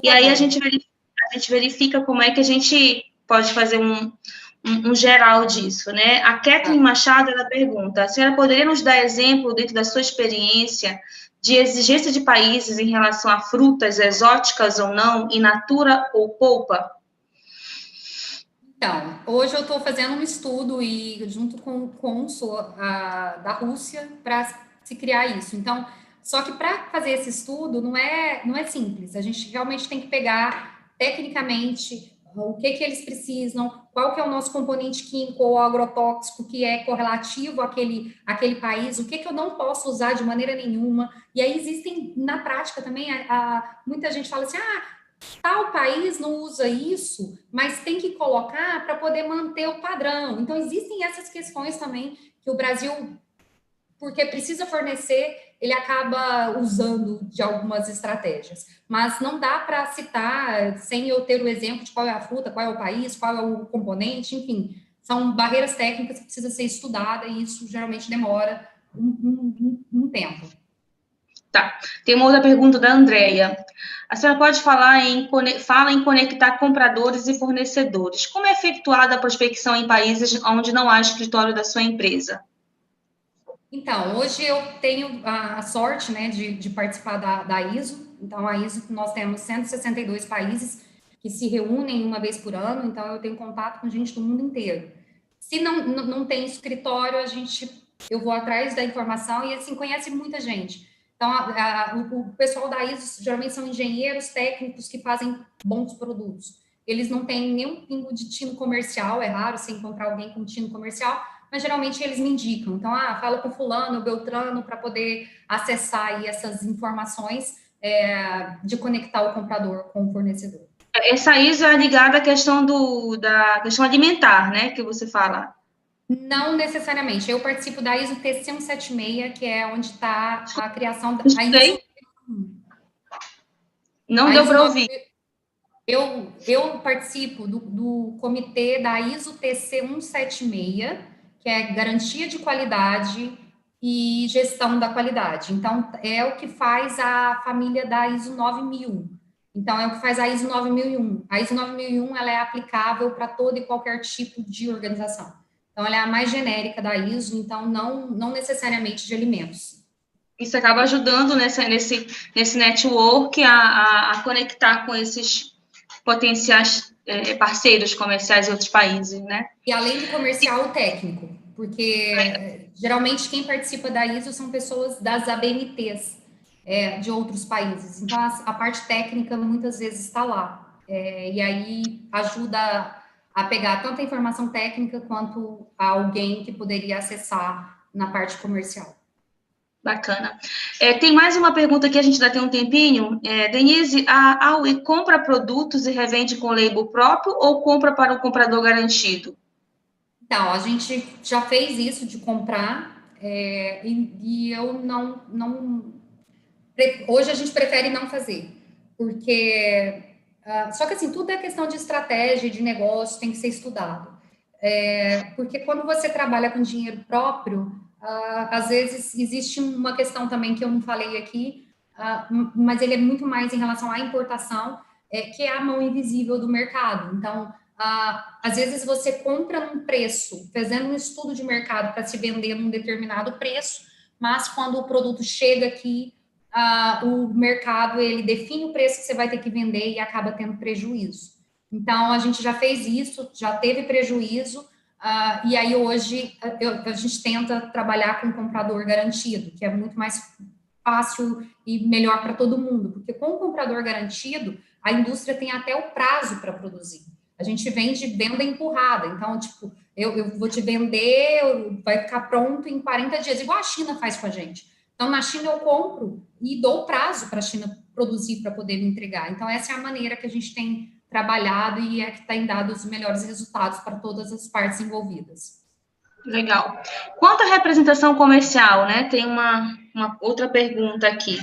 Speaker 1: E aí a gente verifica como é que a gente pode fazer um geral disso, né? A Kathleen Machado, ela pergunta, a senhora poderia nos dar exemplo, dentro da sua experiência, de exigência de países em relação a frutas exóticas ou não, in natura ou polpa?
Speaker 3: Então, hoje eu estou fazendo um estudo e junto com o cônsul da Rússia para se criar isso. Então, só que para fazer esse estudo não é simples. A gente realmente tem que pegar tecnicamente o que eles precisam, qual que é o nosso componente químico ou agrotóxico que é correlativo àquele país, o que eu não posso usar de maneira nenhuma. E aí existem, na prática também, muita gente fala assim, tal país não usa isso, mas tem que colocar para poder manter o padrão. Então, existem essas questões também que o Brasil, porque precisa fornecer, ele acaba usando de algumas estratégias. Mas não dá para citar, sem eu ter o exemplo de qual é a fruta, qual é o país, qual é o componente, enfim. São barreiras técnicas que precisam ser estudadas e isso geralmente demora um tempo.
Speaker 1: Tá. Tem uma outra pergunta da Andrea. A senhora pode falar fala em conectar compradores e fornecedores. Como é efetuada a prospecção em países onde não há escritório da sua empresa?
Speaker 3: Então, hoje eu tenho a sorte, né, de participar da ISO. Então, a ISO, nós temos 162 países que se reúnem uma vez por ano, então eu tenho contato com gente do mundo inteiro. Se não tem escritório, eu vou atrás da informação e, assim, conhece muita gente. Então, o pessoal da ISO geralmente são engenheiros técnicos que fazem bons produtos. Eles não têm nenhum pingo de tino comercial, é raro você encontrar alguém com tino comercial, mas geralmente eles me indicam. Então, fala com fulano, beltrano, para poder acessar aí essas informações de conectar o comprador com o fornecedor.
Speaker 1: Essa ISO é ligada à questão da questão alimentar, né, que você fala.
Speaker 3: Não necessariamente. Eu participo da ISO TC 176, que é onde está a criação da
Speaker 1: ISO. Não deu para ouvir.
Speaker 3: Eu participo do comitê da ISO TC 176, que é garantia de qualidade e gestão da qualidade. Então, é o que faz a família da ISO 9000. Então, é o que faz a ISO 9001. A ISO 9001, ela é aplicável para todo e qualquer tipo de organização. Então, ela é a mais genérica da ISO, então não necessariamente de alimentos.
Speaker 1: Isso acaba ajudando nesse network a conectar com esses potenciais parceiros comerciais em outros países, né?
Speaker 3: E além do comercial, o técnico, porque geralmente quem participa da ISO são pessoas das ABNTs de outros países. Então, a parte técnica muitas vezes está lá. E aí ajuda a pegar tanto a informação técnica quanto a alguém que poderia acessar na parte comercial.
Speaker 1: Bacana. Tem mais uma pergunta aqui, a gente ainda tem um tempinho. Denise, a Aui compra produtos e revende com label próprio ou compra para o comprador garantido?
Speaker 3: Então, a gente já fez isso de comprar e eu não... Hoje a gente prefere não fazer, porque... só que, assim, tudo é questão de estratégia, de negócio, tem que ser estudado. Porque quando você trabalha com dinheiro próprio, às vezes existe uma questão também que eu não falei aqui, mas ele é muito mais em relação à importação, que é a mão invisível do mercado. Então, às vezes você compra num preço, fazendo um estudo de mercado para se vender num determinado preço, mas quando o produto chega aqui, o mercado, ele define o preço que você vai ter que vender e acaba tendo prejuízo. Então, a gente já fez isso, já teve prejuízo, e aí hoje a gente tenta trabalhar com um comprador garantido, que é muito mais fácil e melhor para todo mundo, porque com o comprador garantido, a indústria tem até o prazo para produzir. A gente vende venda empurrada, então, tipo, eu vou te vender, vai ficar pronto em 40 dias, igual a China faz com a gente. Então, na China eu compro e dou prazo para a China produzir para poder me entregar. Então, essa é a maneira que a gente tem trabalhado e que tem dado os melhores resultados para todas as partes envolvidas.
Speaker 1: Legal. Quanto à representação comercial, né? Tem uma outra pergunta aqui.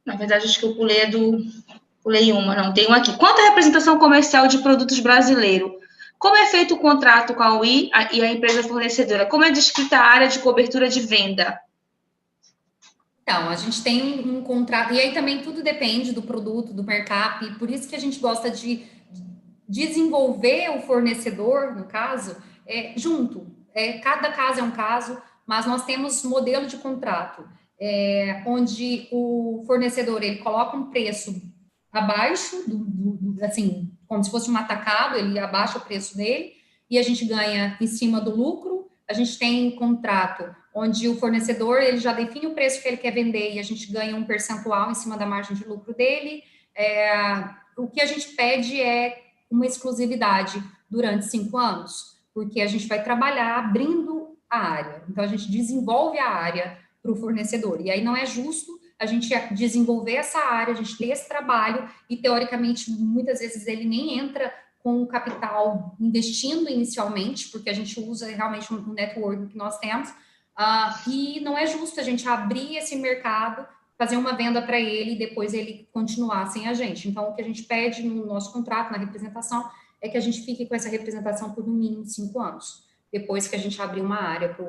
Speaker 1: Na verdade, acho que eu pulei uma, não, tem uma aqui. Quanto à representação comercial de produtos brasileiros? Como é feito o contrato com a UI e a empresa fornecedora? Como é descrita a área de cobertura de venda?
Speaker 2: Então, a gente tem um contrato, e aí também tudo depende do produto, do mercado, e por isso que a gente gosta de desenvolver o fornecedor, no caso, junto. Cada caso é um caso, mas nós temos modelo de contrato, onde o fornecedor ele coloca um preço abaixo, assim, como se fosse um atacado, ele abaixa o preço dele, e a gente ganha em cima do lucro. A gente tem contrato onde o fornecedor ele já define o preço que ele quer vender e a gente ganha um percentual em cima da margem de lucro dele. O que a gente pede é uma exclusividade durante 5 anos, porque a gente vai trabalhar abrindo a área. Então, a gente desenvolve a área para o fornecedor. E aí não é justo a gente desenvolver essa área, a gente ter esse trabalho e, teoricamente, muitas vezes ele nem entra com o capital investindo inicialmente, porque a gente usa realmente um network que nós temos, e não é justo a gente abrir esse mercado, fazer uma venda para ele e depois ele continuar sem a gente. Então, o que a gente pede no nosso contrato, na representação, é que a gente fique com essa representação por no mínimo 5 anos, depois que a gente abrir uma área para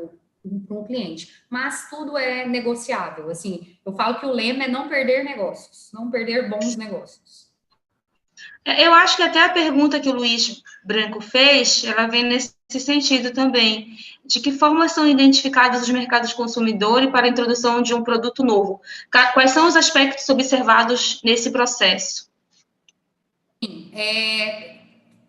Speaker 2: um cliente. Mas tudo é negociável. Assim, eu falo que o lema é não perder negócios, não perder bons negócios.
Speaker 1: Eu acho que até a pergunta que o Luiz Branco fez, ela vem nesse sentido também. De que forma são identificados os mercados consumidores para a introdução de um produto novo? Quais são os aspectos observados nesse processo?
Speaker 2: Sim,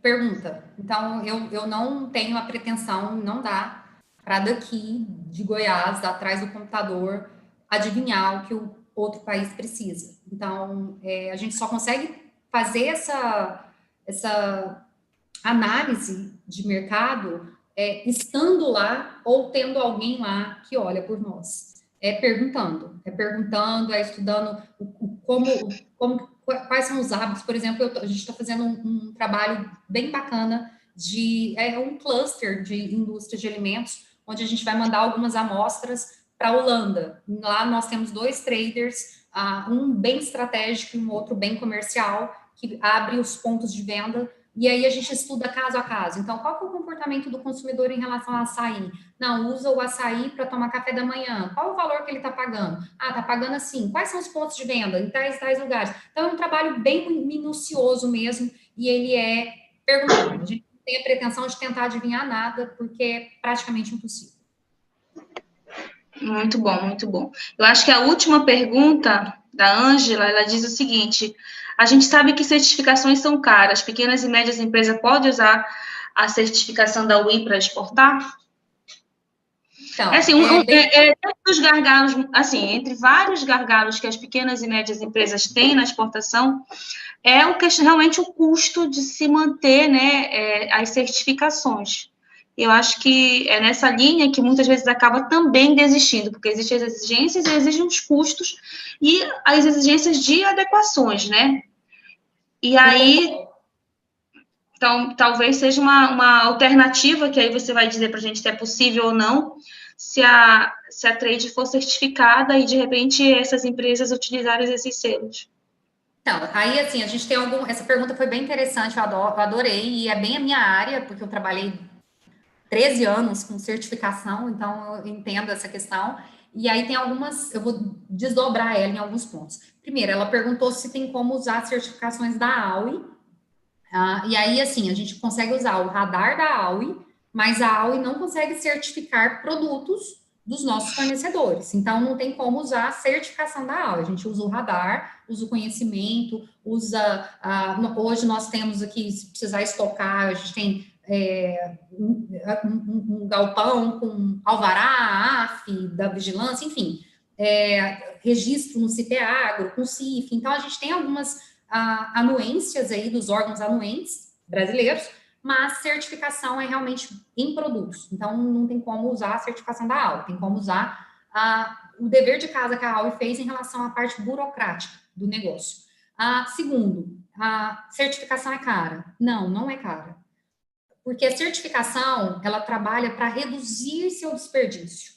Speaker 2: pergunta. Então, eu não tenho a pretensão, não dá para daqui de Goiás, atrás do computador, adivinhar o que o outro país precisa. Então, a gente só consegue fazer essa análise de mercado estando lá ou tendo alguém lá que olha por nós. É estudando quais são os hábitos. Por exemplo, a gente está fazendo um trabalho bem bacana de um cluster de indústria de alimentos, onde a gente vai mandar algumas amostras para a Holanda. Lá nós temos 2 traders, um bem estratégico e um outro bem comercial, que abre os pontos de venda. E aí a gente estuda caso a caso. Então, qual que é o comportamento do consumidor em relação ao açaí? Não, usa o açaí para tomar café da manhã. Qual o valor que ele está pagando? Está pagando assim. Quais são os pontos de venda em tais lugares? Então, é um trabalho bem minucioso mesmo, e ele é perguntando. A gente não tem a pretensão de tentar adivinhar nada, porque é praticamente impossível.
Speaker 1: Muito bom, muito bom. Eu acho que a última pergunta da Ângela, ela diz o seguinte: a gente sabe que certificações são caras, pequenas e médias empresas podem usar a certificação da UI para exportar? Então, dos gargalos, assim, entre vários gargalos que as pequenas e médias empresas têm na exportação, realmente o custo de se manter, né, as certificações. Eu acho que é nessa linha que muitas vezes acaba também desistindo, porque existem as exigências e existem os custos e as exigências de adequações, né? E aí, então, talvez seja uma alternativa, que aí você vai dizer para a gente se é possível ou não, se a trade for certificada e, de repente, essas empresas utilizarem esses selos.
Speaker 2: Então, aí, assim, a gente tem essa pergunta foi bem interessante, eu adorei, e é bem a minha área, porque eu trabalhei 13 anos com certificação, então eu entendo essa questão. E aí tem algumas, eu vou desdobrar ela em alguns pontos. Primeiro, ela perguntou se tem como usar certificações da AUI. E aí, assim, a gente consegue usar o radar da AUI, mas a AUI não consegue certificar produtos dos nossos fornecedores. Então, não tem como usar a certificação da AUI. A gente usa o radar, usa o conhecimento, hoje nós temos aqui, se precisar estocar, a gente tem um galpão com alvará, AF, da vigilância, enfim, registro no CIPEAGRO, com CIF. Então, a gente tem algumas anuências aí dos órgãos anuentes brasileiros, mas certificação é realmente em produtos. Então, não tem como usar a certificação da AUI, tem como usar o dever de casa que a AUI fez em relação à parte burocrática do negócio. Segundo, a certificação é cara? Não, não é cara. Porque a certificação, ela trabalha para reduzir seu desperdício.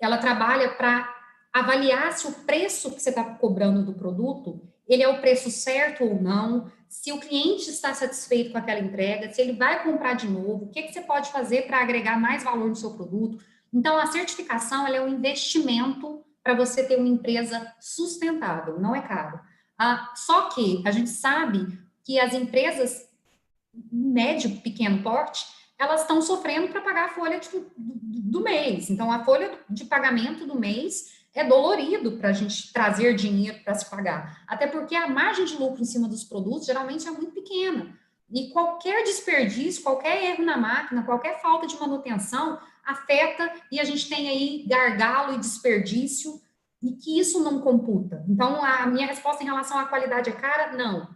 Speaker 2: Ela trabalha para avaliar se o preço que você está cobrando do produto, ele é o preço certo ou não,
Speaker 3: se o cliente está satisfeito com aquela entrega, se ele vai comprar de novo, o que, que você pode fazer para agregar mais valor no seu produto. Então, a certificação ela é um investimento para você ter uma empresa sustentável, não é caro. Só que a gente sabe que as empresas médio, pequeno porte, elas estão sofrendo para pagar a folha do mês. Então, a folha de pagamento do mês é dolorido para a gente trazer dinheiro para se pagar. Até porque a margem de lucro em cima dos produtos geralmente é muito pequena. E qualquer desperdício, qualquer erro na máquina, qualquer falta de manutenção afeta e a gente tem aí gargalo e desperdício e que isso não computa. Então, a minha resposta em relação à qualidade é cara? Não.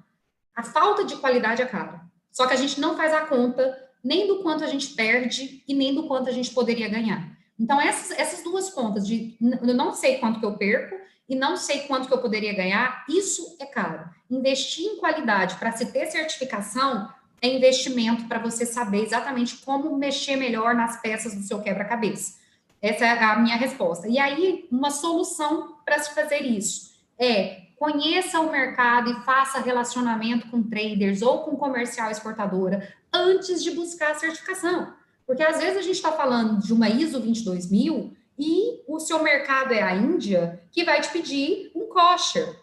Speaker 3: A falta de qualidade é cara. Só que a gente não faz a conta nem do quanto a gente perde e nem do quanto a gente poderia ganhar. Então, essas duas contas de eu não sei quanto que eu perco e não sei quanto que eu poderia ganhar, isso é caro. Investir em qualidade para se ter certificação é investimento para você saber exatamente como mexer melhor nas peças do seu quebra-cabeça. Essa é a minha resposta. E aí, uma solução para se fazer isso é conheça o mercado e faça relacionamento com traders ou com comercial exportadora antes de buscar a certificação. Porque às vezes a gente está falando de uma ISO 22000 e o seu mercado é a Índia, que vai te pedir um kosher.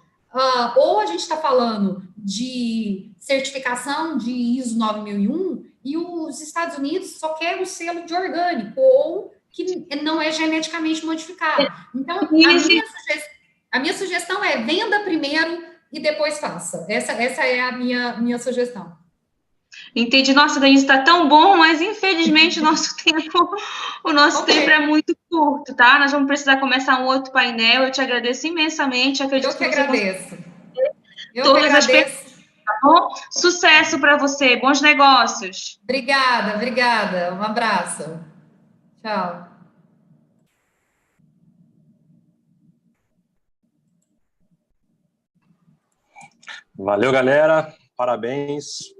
Speaker 3: Ou a gente está falando de certificação de ISO 9001 e os Estados Unidos só quer o selo de orgânico ou que não é geneticamente modificado. Então, a minha sugestão é venda primeiro e depois faça. Essa é a minha sugestão.
Speaker 1: Entendi. Nossa, Denise, está tão bom, mas infelizmente o nosso tempo é muito curto, tá? Nós vamos precisar começar um outro painel. Eu te agradeço imensamente.
Speaker 3: Eu que agradeço.
Speaker 1: Todas as perguntas, tá bom? Sucesso para você. Bons negócios.
Speaker 3: Obrigada. Um abraço. Tchau.
Speaker 4: Valeu, galera. Parabéns.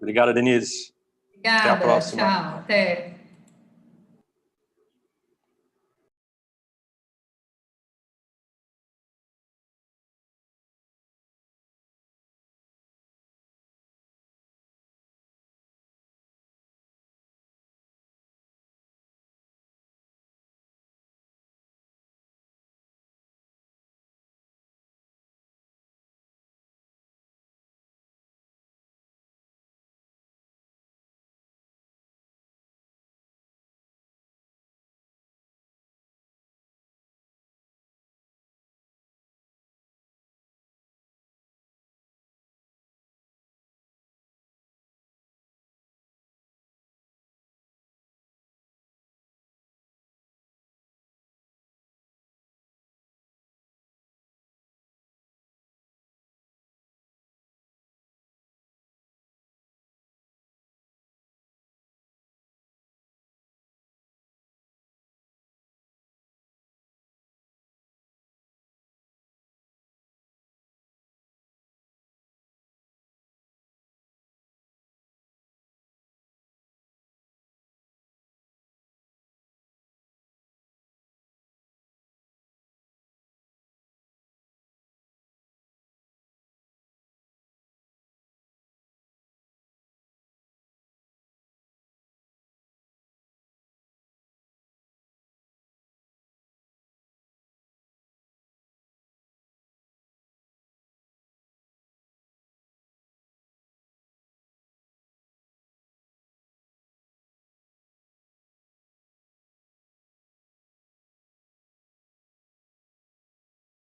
Speaker 4: Obrigada, Denise.
Speaker 3: Obrigada.
Speaker 4: Até a próxima.
Speaker 3: Tchau. Até.